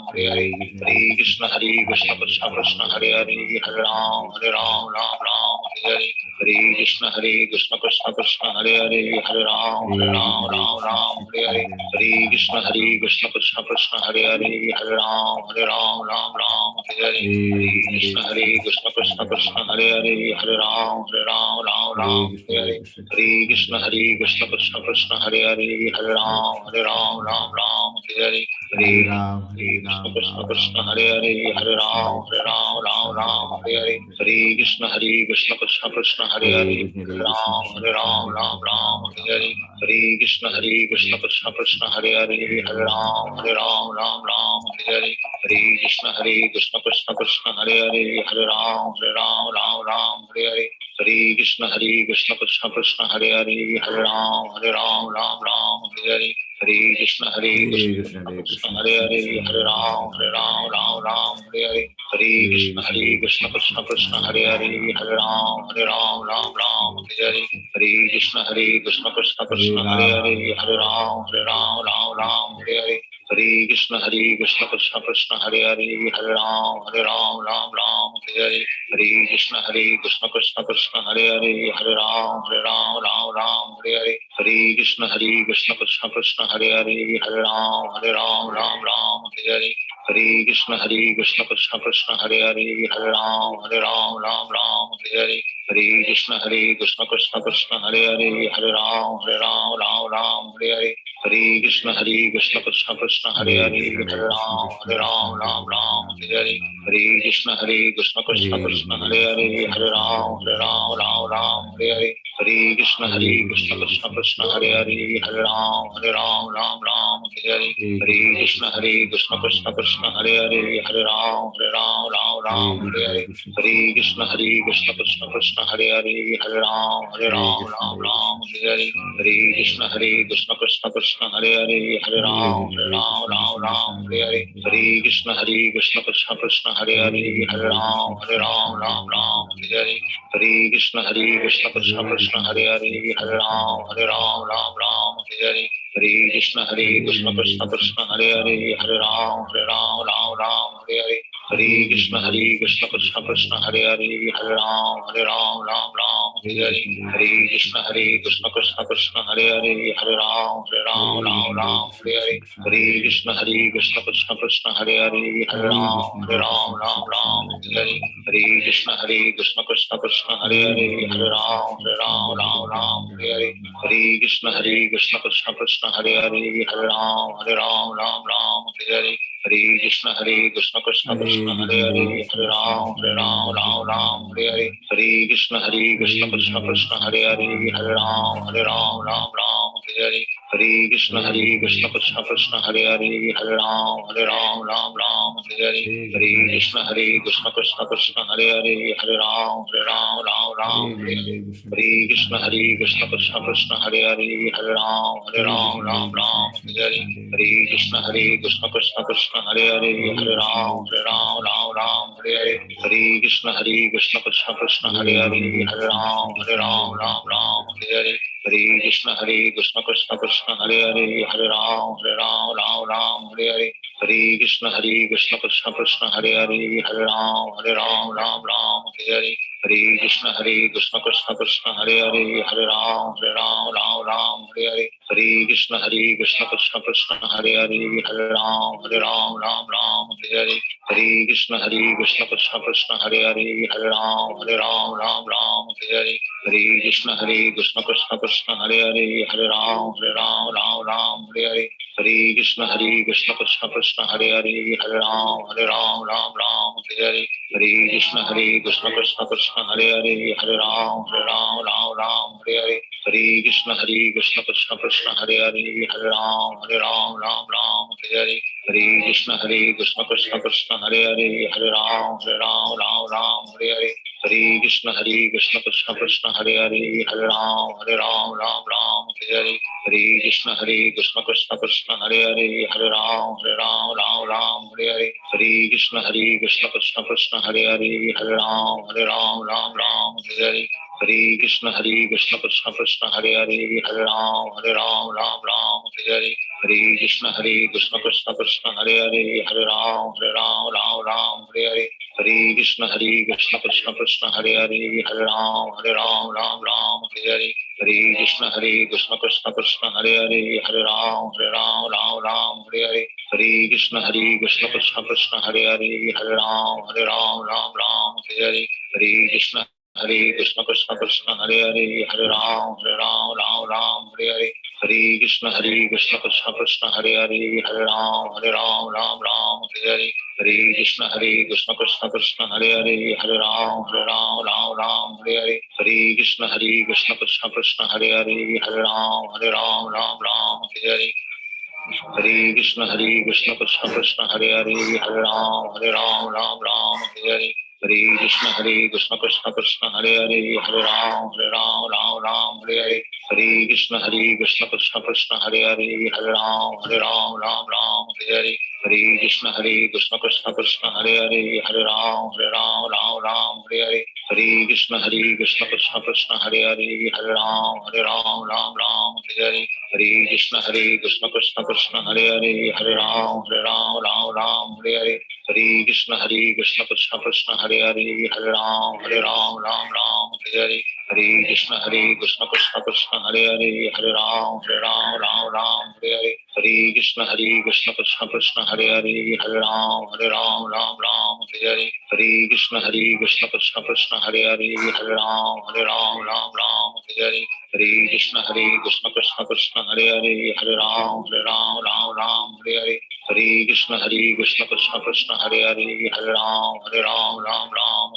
Hare Hare Hare Krishna Krishna Krishna Hare Hare Hare Ram Hare Hare Hare Krishna Krishna Krishna Hare Hare Hare Ram Hare Hare Hare Krishna Krishna Krishna Hare Hare Hare Ram Hare Hare Hare Krishna Krishna Krishna Hare Hare Hare Ram Hare Hare Hare Krishna Krishna Hare Hare Hare Ram Hare Hare Hare Krishna Krishna Krishna Hare Hare Hare Ram Hare Hare Hare Krishna Krishna Krishna Hare Hare Hare Ram Hare Hare Hare Krishna Krishna Krishna Hare Hare Hare Ram Hare Hare Hare Krishna Krishna Krishna Hare Hare Hare Ram Hare Hare Hare Krishna Krishna Krishna Hare Hare Hare Ram Hare Hare Hare Krishna Krishna Krishna Hare Hare Hare Ram Hare Hare Hare Krishna Krishna Krishna Hare Hare Hare Ram Hare Hare Hare Krishna Krishna Krishna Hare Hare Hare Ram Hare Hare Hare Krishna Krishna Krishna Hare Hare Hare Ram Hare Hare Hare Krishna Krishna Krishna Hare Hare Hare Ram Hare Hare Hare Krishna Krishna Krishna Hare Hare Hare Ram Hare Hare Hare Krishna Krishna Krishna Hare Hare Hare Ram Hare Hare Hare Krishna Krishna Krishna Hare Hare Hare Ram Hare Hare Hare Krishna Krishna Krishna Hare Hare Hare Ram Hare Hare Hare Krishna Krishna Krishna Hare Hare Hare Ram Hare Hare Hare Krishna Krishna Krishna Hare Hare Hare Ram Hare Hare Hare Krishna Krishna Krishna Hare Hare Hare Ram Hare Hare Hare Krishna Krishna Krishna Hare Hare Hare Ram Hare Hare Hare Krishna Krishna Krishna Hare Hare Hare Ram Hare Hare Hare Krishna Krishna Krishna Hare Hare Hare Ram Hare Hare Hare Krishna Krishna Krishna Hare Hare Hare Ram Hare Hare Krishna Krishna Krishna Hare Hare Hare Ram Hare Hare Hare Krishna Krishna Krishna Hare Hare Hare Ram Hare Hare Hare Krishna Krishna Krishna Hare Hare Hare Ram Hare Hare Krishna Krishna Krishna Hare Hare Hare Ram Hare Hare Krishna Krishna Krishna Hare Hare Hare Ram Hare Hare Krishna Krishna Krishna Hare Hare Hare Ram Hare Hare Krishna Krishna Krishna Hare Hare Hare Ram Hare Hare Krishna Krishna Krishna Hare Hare Hare Ram Hare Hare Krishna Krishna Krishna Hare Hare Hare Ram Hare Krishna Krishna Krishna Hare Hare Hare Ram Hare Hare Krishna Krishna Krishna Hare Hare Hare Ram Hare Hare Krishna Krishna Krishna Hare Hare Hare Ram Hare Hare Krishna Krishna Krishna Hare Hare Hare Ram Hare Hare Hare Krishna Krishna Krishna Hare Hare, Hare Ram Ram Ram Hare Hare, Hare Krishna Krishna Krishna Hare Hare, Hare Ram Ram Hare Hare, Hare Krishna Krishna Krishna Hare Hare, Hare Ram Ram Hare Hare, Hare Krishna Krishna Krishna Hare Hare, Hare Ram Ram Hare Hare, Hare Krishna Krishna Krishna Hare Hare, Hare Ram Ram Hare Hare, Hare Krishna Krishna Krishna Hare Hare, Hare Ram Ram Hare Hare, Hare Krishna Krishna Krishna Hare Hare, Hare Ram Ram Hare Hare, Hare Krishna Krishna Krishna Hare Hare, Hare Ram Ram Hare Hare, Hare Krishna Krishna Krishna Hare Hare, Hare Ram Ram Hare Hare, Hare Krishna Krishna Krishna Hare Hare, Hare Ram Ram Hare Hare, Hare Krishna Krishna Krishna Hare Hare, Hare Ram Ram Hare Hare, Hare Krishna Krishna Krishna Hare Hare, Hare Ram Ram Hare Hare, Hare Krishna Krishna Krishna Hare Hare, Hare Ram Ram Hare Hare, Hare Krishna Krishna Krishna Hare Hare, Hare Ram Ram Hare Hare, Hare Krishna Krishna Krishna Hare Hare, Hare Ram Ram Hare Hare, Hare Krishna Krishna Krishna Hare Hare, Hare Ram Ram Hare Hare, Hare Krishna Krishna Krishna Hare Hare, Hare Ram Ram Hare Hare, Hare Krishna Krishna Krishna Hare Hare, Hare Ram Ram Hare Hare, Hare Krishna Krishna Krishna Hare Hare, Hare Ram Ram Hare Hare, Hare Krishna Krishna Krishna Hare Hare, Hare Ram Ram Hare Hare, Hare Krishna Krishna Krishna Hare Hare, Hare Ram Ram Hare Hare, Hare Krishna Krishna Krishna Hare Hare, Hare Ram Ram Hare Hare, Hare Krishna Krishna Krishna Hare Hare, Hare Ram Hare Hare, Hare Krishna Krishna Krishna Hare Hare, Hare Ram Hare Hare, Hare Krishna Krishna Krishna Hare Hare, Hare Ram Hare Hare, Hare Krishna Krishna Krishna Hare Hare, Hare Ram Hare Hare, Hare Krishna Krishna Krishna Hare Hare, Hare Ram Hare Hare, Hare Krishna Krishna Krishna Hare Hare, Hare Ram Hare Hare, Hare Krishna Krishna Krishna Hare Hare, Hare Ram Hare Hare, Hare Krishna Krishna Krishna Hare Hare, Hare Ram Hare Hare, Hare Krishna Krishna Krishna Hare Hare, Hare Ram Hare Hare, Hare Krishna Krishna Krishna Hare Hare, Hare Ram Hare Hare, Hare Krishna Krishna Krishna Hare Hare, Hare Ram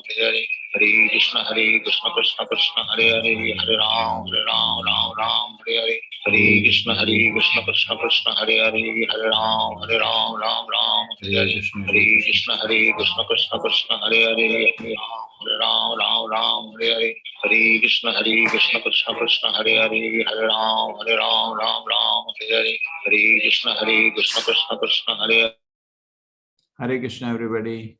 Hare Hare, Hare Krishna Krishna Krishna Hare Hare, Hare Ram Hare Hare, Hare Krishna Krishna Krishna Hare Hare, Hare Ram Hare Hare, Hare Krishna Krishna Krishna Hare Hare, Hare Ram Hare Hare, Hare Krishna Krishna Krishna Hare Hare, Hare Ram Hare Hare, Hare Krishna Krishna Krishna Hare Hare. Hare Krishna, everybody.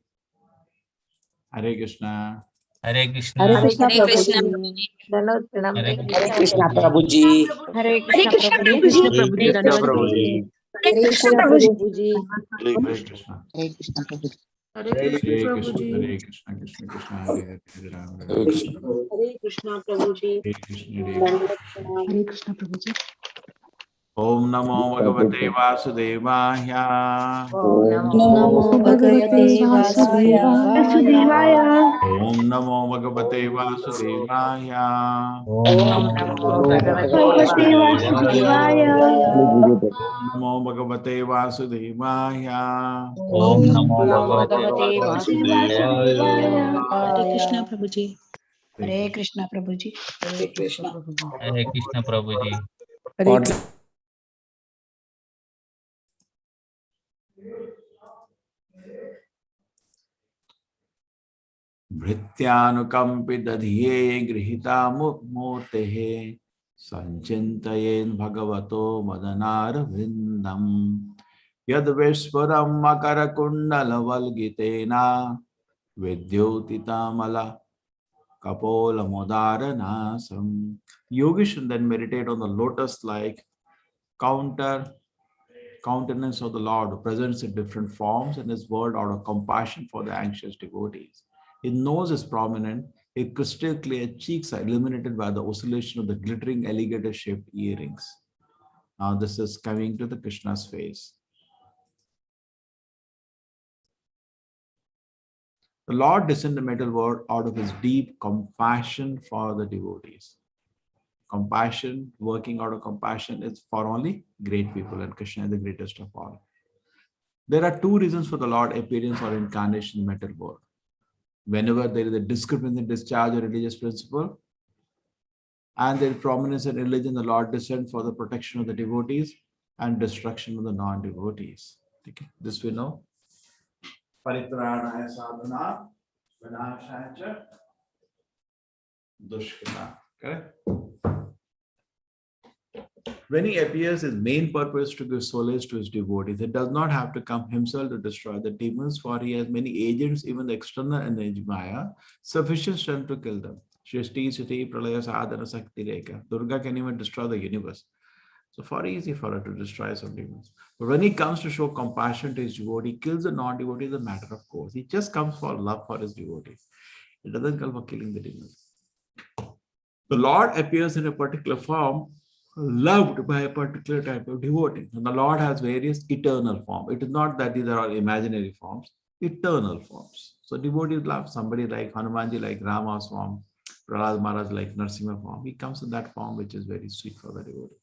Hare Krishna. Hare Krishna. Hare Krishna Hare Krishna. Prabhuji. Dandavat pranam. Hare Hare Krishna Prabhuji. Hare Hare Krishna Krishna Prabhuji. Prabhuji. Krishna Prabhuji. Hare Krishna Prabhuji. Hare Krishna. Hare Krishna Prabhuji. Hare Krishna. Hare Krishna. Krishna Krishna. Hare Hare. Ram Ram. Hare Krishna Prabhuji. Hare Krishna. Hare Hare Krishna Prabhuji. Om Namo Bhagavate Vasudevaya. Namo Bhagavate Vasudevaya. Om Namo Bhagavate Vasudevaya. Om Namo Bhagavate Vasudevaya. Om Namo Bhagavate Vasudevaya. Om Namo Bhagavate Vasudevaya. Hare Krishna Prabhuji. Hare Krishna Prabhuji. Hare Krishna. Hare Krishna Prabhuji. भृत्यानुकम्पितधिये गृहीता मूर्तेः संचिन्तयेन् भगवतो मदनारविन्दम् यद्विस्फुरं मकरकुण्डलवल्गितेन विद्योतितामल Kapolamodharanasam. Yogi should then meditate on the lotus-like counter countenance of the Lord presents in different forms in his world out of compassion for the anxious devotees. His nose is prominent, his crystal clear cheeks are illuminated by the oscillation of the glittering alligator-shaped earrings. Now this is coming to the Krishna's face. The Lord descended the metal world out of his deep compassion for the devotees. Compassion, working out of compassion is for only great people, and Krishna is the greatest of all. There are two reasons for the Lord appearance or incarnation in metal world. Whenever there is a discrepancy in discharge of religious principle, and there is prominence in religion, the Lord descends for the protection of the devotees and destruction of the non-devotees. Okay. This we know. Paritranaya sadhana, vinashaya cha dushkrita. Correct? When he appears, his main purpose is to give solace to his devotees. He does not have to come himself to destroy the demons, for he has many agents, even the external energy Maya, sufficient strength to kill them. Shrishti, Siti, Pralaya, Sadhana, Sakti, Rekha. Durga can even destroy the universe. So far easy for her to destroy some demons. But when he comes to show compassion to his devotee, he kills the non-devotee as a matter of course. He just comes for love for his devotees. It doesn't come for killing the demons. The Lord appears in a particular form, loved by a particular type of devotee. And the Lord has various eternal forms. It is not that these are all imaginary forms, eternal forms. So devotees love somebody like Hanumanji, like Rama's form, Prahlad Maharaj like Narsimha form. He comes in that form, which is very sweet for the devotee.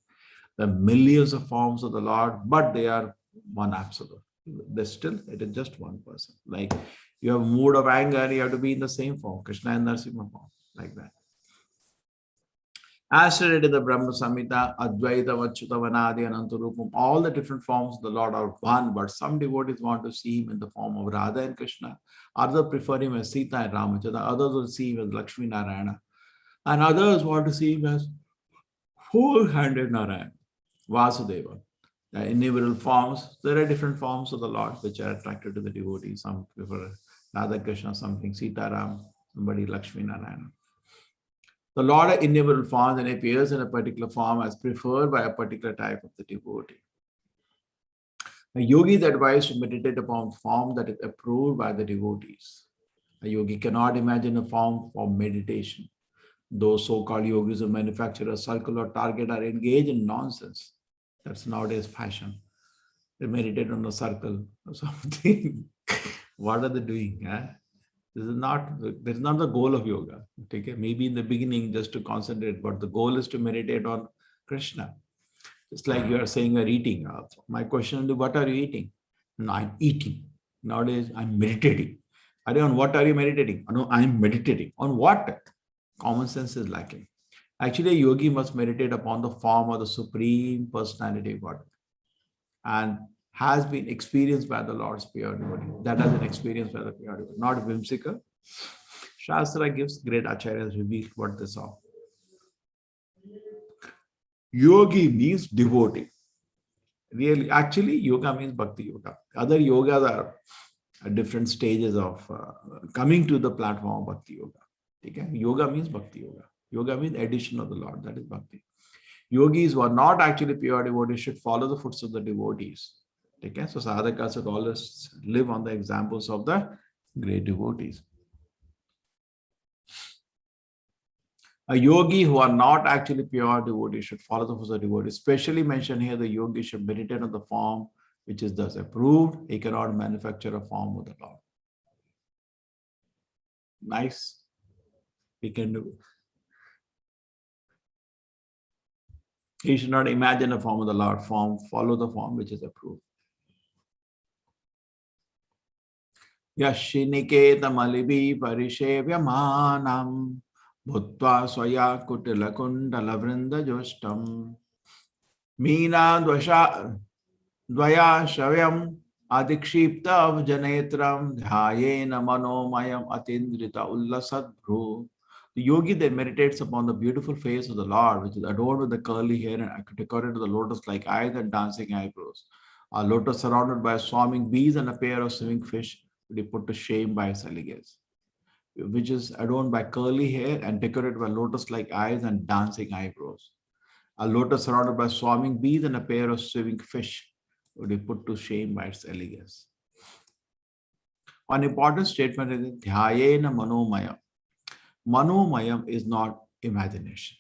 There are millions of forms of the Lord, but they are one absolute. It is just one person. Like you have a mood of anger, you have to be in the same form, Krishna and Narsimha form, like that. As stated in the Brahma Samhita, Advaita, Achyuta, Vanadi, Anantarupam, all the different forms of the Lord are one, but some devotees want to see him in the form of Radha and Krishna. Others prefer him as Sita and Ramachandra. Others will see him as Lakshmi Narayana. And others want to see him as four-handed Narayana, Vasudeva. There are innumerable forms. There are different forms of the Lord which are attracted to the devotees. Some prefer Radha Krishna, something Sita Ram, somebody Lakshmi Narayana. The Lord are innumerable forms and appears in a particular form as preferred by a particular type of the devotee. A yogi is advised to meditate upon form that is approved by the devotees. A yogi cannot imagine a form for meditation. Those so-called yogis who manufacture a circle or target are engaged in nonsense. That's nowadays fashion. They meditate on a circle or something. What are they doing? This is not the goal of yoga. Okay? Maybe in the beginning just to concentrate, but the goal is to meditate on Krishna. It's like you are saying you're eating. My question is, what are you eating? No, I'm eating. Nowadays, I'm meditating. On what are you meditating? No, I'm meditating. On what? Common sense is lacking. Actually, a yogi must meditate upon the form of the Supreme Personality of God and has been experienced by the Lord's pure devotee. That has been experienced by the pure devotee, not whimsical. Shastra gives, great acharyas reveal what they saw. Yogi means devotee. Really, actually, yoga means bhakti yoga. Other yogas are different stages of coming to the platform of bhakti yoga. Okay? Yoga means bhakti yoga. Yoga means addition of the Lord, that is bhakti. Yogis who are not actually pure devotees should follow the footsteps of the devotees. Okay? So sadhakas should always live on the examples of the great devotees. A yogi who are not actually pure devotees should follow the footsteps of the devotees. Especially mentioned here, the yogi should meditate on the form which is thus approved. He cannot manufacture a form of the Lord. Nice. He can do. He should not imagine a form of the Lord. Follow the form which is approved. Yashiniketa malibi parishevyamanam bhutva swaya kutila kundala vrinda jostam meena dvaya shavyam adikshipta janetram dhyayena manomayam atindrita ullasadbhru. The yogi then meditates upon the beautiful face of the Lord, which is adorned with the curly hair and decorated with the lotus-like eyes and dancing eyebrows. A lotus surrounded by swarming bees and a pair of swimming fish to be put to shame by his elegance, which is adorned by curly hair and decorated by lotus-like eyes and dancing eyebrows. A lotus surrounded by swarming bees and a pair of swimming fish would be put to shame by its elegance. One important statement is Dhyayena Manomayam. Manomayam is not imagination.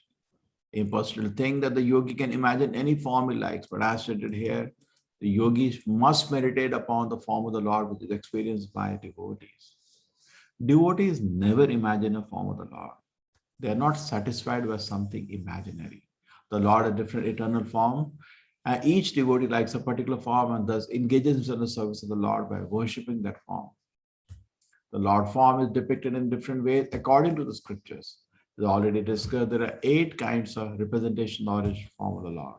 Impossible to think that the yogi can imagine any form he likes, but as stated here, the yogis must meditate upon the form of the Lord which is experienced by devotees. Devotees never imagine a form of the Lord. They are not satisfied with something imaginary. The Lord has different eternal form, and each devotee likes a particular form and thus engages himself in the service of the Lord by worshipping that form. The Lord form is depicted in different ways according to the scriptures. As already discussed, there are 8 kinds of representation knowledge form of the Lord.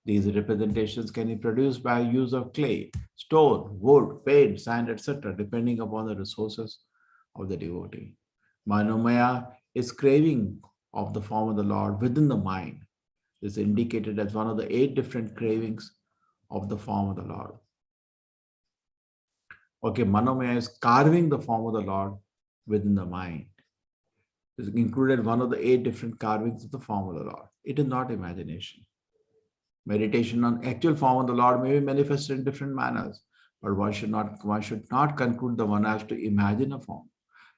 These representations can be produced by use of clay, stone, wood, paint, sand, etc., depending upon the resources of the devotee. Manomaya is craving of the form of the Lord within the mind. This is indicated as one of the 8 different cravings of the form of the Lord. Okay, Manomaya is carving the form of the Lord within the mind. This included one of the 8 different carvings of the form of the Lord. It is not imagination. Meditation on actual form of the Lord may be manifested in different manners, but one should not conclude the one has to imagine a form.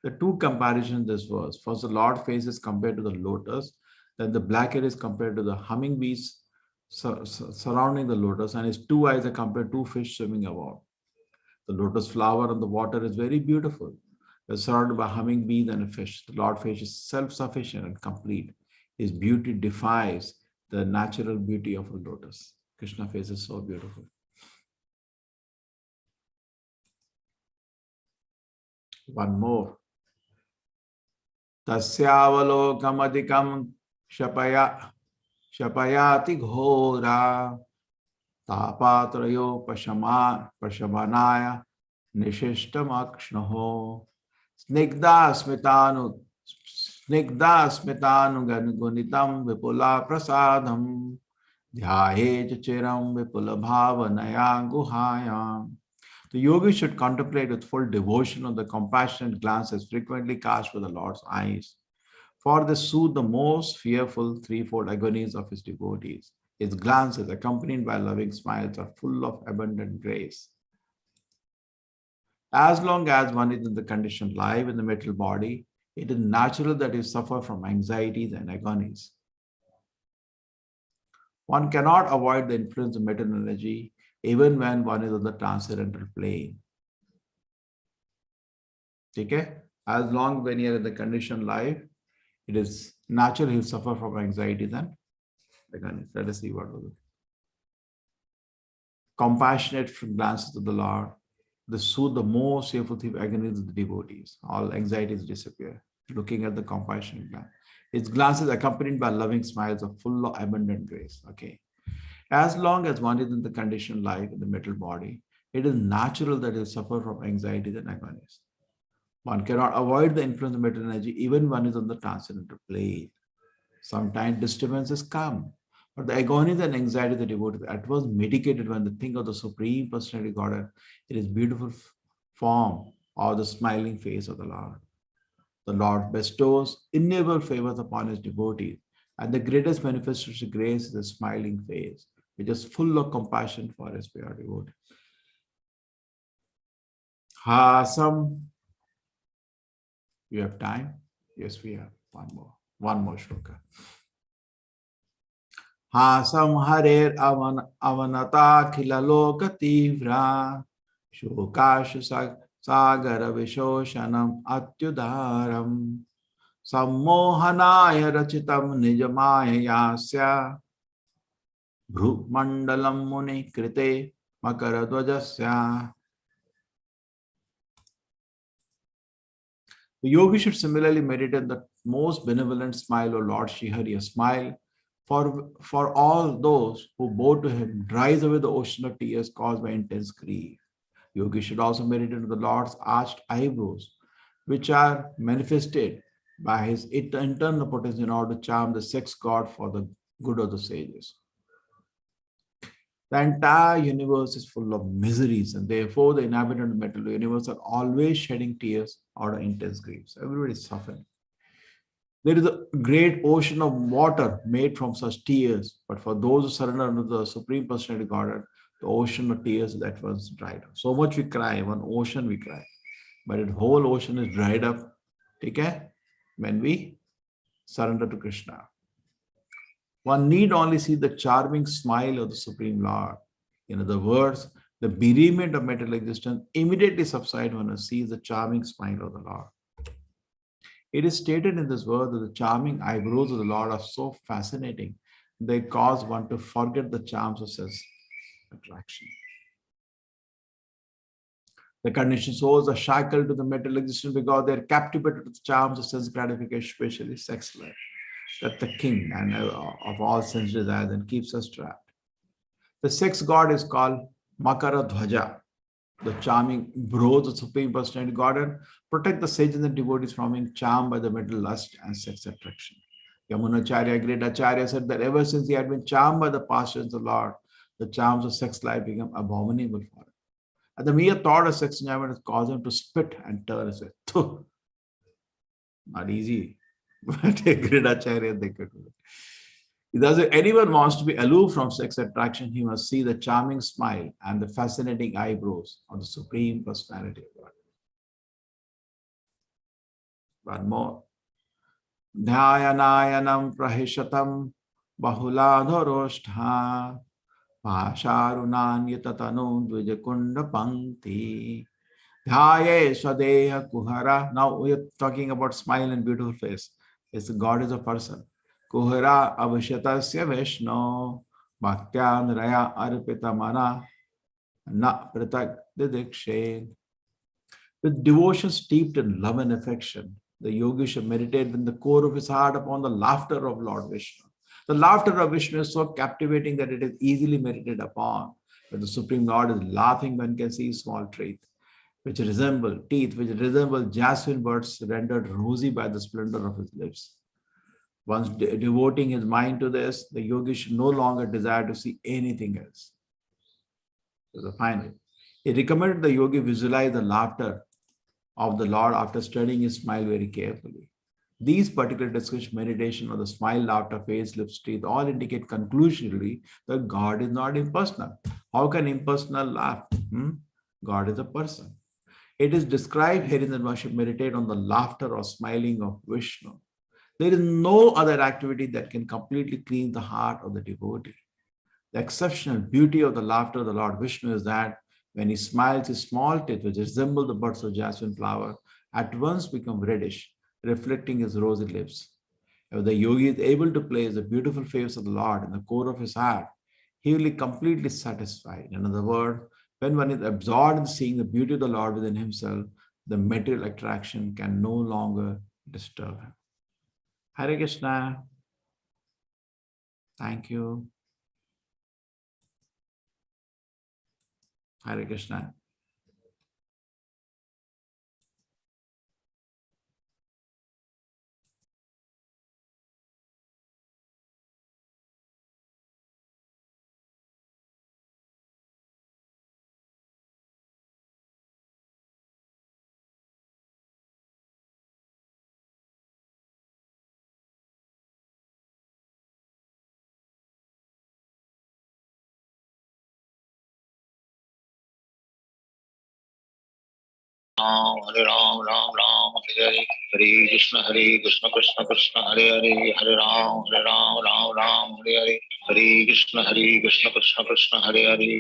The 2 comparisons in this verse. First, the Lord face is compared to the lotus, then the black hair is compared to the humming bees surrounding the lotus, and his 2 eyes are compared to 2 fish swimming about. The lotus flower on the water is very beautiful. They're surrounded by humming bees and a fish. The Lord face is self-sufficient and complete. His beauty defies the natural beauty of a lotus. Krishna face is so beautiful. One more. Tasyavalokamadikam shapayati ghora tapatrayo pashamanaya nishishtamakshnaho snigdha smitanu gunitam vipula prasadam dhyaye chiram vipula bhavanaya guhayam. The yogi should contemplate with full devotion on the compassionate glances frequently cast by the Lord's eyes. For this soothe the most fearful threefold agonies of his devotees. His glances, accompanied by loving smiles, are full of abundant grace. As long as one is in the condition life in the material body, it is natural that he suffer from anxieties and agonies. One cannot avoid the influence of material energy even when one is on the transcendental plane. Okay? As long when you are in the conditioned life, it is natural he will suffer from anxieties and agonies. Let us see what will. Compassionate glances of the Lord, they soothe the most fearful agonies of the devotees. All anxieties disappear. Looking at the compassionate glance. His glances accompanied by loving smiles are full of abundant grace. Okay. As long as one is in the conditioned life in the material body, it is natural that he will suffer from anxieties and agonies. One cannot avoid the influence of material energy even when one is on the transcendental plane. Sometimes disturbances come, but the agonies and anxiety of the devotee at once mitigated when they think of the Supreme Personality Godhead in his beautiful form or the smiling face of the Lord. The Lord bestows innumerable favors upon his devotees, and the greatest manifestation of grace is a smiling face, which is full of compassion for his pure devotee. Hasam. You have time? Yes, we have. One more shloka. Hasam harer avanata khila loka tivra shokashu sagara vishoshanam atyudaram sammohanaya rachitam nijamaya yasya bhru mandalam muni krite makaradvajasya. The yogi should similarly meditate the most benevolent smile of Lord Srihari, a smile for all those who bow to him, dries away the ocean of tears caused by intense grief. Yogi should also meditate on the Lord's arched eyebrows, which are manifested by his internal potential in order to charm the sex god for the good of the sages. The entire universe is full of miseries, and therefore the inhabitants of the material universe are always shedding tears out of intense griefs. Everybody is suffering. There is a great ocean of water made from such tears, but for those who surrender to the Supreme Personality Godhead, the ocean of tears that was dried up. So much we cry, one ocean we cry, but the whole ocean is dried up. Okay? When we surrender to Krishna. One need only see the charming smile of the Supreme Lord. In other words, the bereavement of material existence immediately subsides when one sees the charming smile of the Lord. It is stated in this verse that the charming eyebrows of the Lord are so fascinating, they cause one to forget the charms of sense attraction. The conditioned souls are shackled to the material existence because they are captivated to the charms of sense gratification, especially sex life. That the king and of all sense desires and keeps us trapped. The sex god is called Makara Dhwaja. The charming brows of Supreme Personality Godhead protect the sages and devotees from being charmed by the material lust and sex attraction. Yamunacharya, great Acharya, said that ever since he had been charmed by the pastimes of the Lord, the charms of sex life become abominable for him. And the mere thought of sex enjoyment has caused him to spit and turn his way. Not easy. But a great Acharya, they could do it. Thus, if anyone wants to be aloof from sex attraction, he must see the charming smile and the fascinating eyebrows of the Supreme Personality of God. One more. Dhayanayanam prahishatam bahuladhoroštha pasharunan dvijakunda pankti dhyaye swadeha kuhara. Now we are talking about smile and beautiful face. It's God is a person. Kuhara avashatasya vishno bhaktyam raya arpita mana na pratak didikshe. With devotion steeped in love and affection, the yogi should meditate in the core of his heart upon the laughter of Lord Vishnu. The laughter of Vishnu is so captivating that it is easily meditated upon. When the Supreme Lord is laughing, one can see small teeth, which resemble jasmine buds rendered rosy by the splendor of his lips. Once devoting his mind to this, the yogi should no longer desire to see anything else. So finally, he recommended the yogi visualize the laughter of the Lord after studying his smile very carefully. These particular discussion, meditation of the smile, laughter, face, lips, teeth all indicate conclusively that God is not impersonal. How can impersonal laugh? God is a person. It is described here in that one should meditate on the laughter or smiling of Vishnu. There is no other activity that can completely clean the heart of the devotee. The exceptional beauty of the laughter of the Lord Vishnu is that when he smiles, his small teeth, which resemble the buds of jasmine flower, at once become reddish, reflecting his rosy lips. If the yogi is able to place the beautiful face of the Lord in the core of his heart, he will be completely satisfied. In other words, when one is absorbed in seeing the beauty of the Lord within himself, the material attraction can no longer disturb him. Hare Krishna. Thank you. Hare Krishna. Hare Ram, Ram Ram, Hare Hare, Hare Krishna, Krishna Krishna, Hare Hare, Hare Ram, Ram Ram, Hare Hare, Hare Krishna, Krishna Krishna, Hare Hare.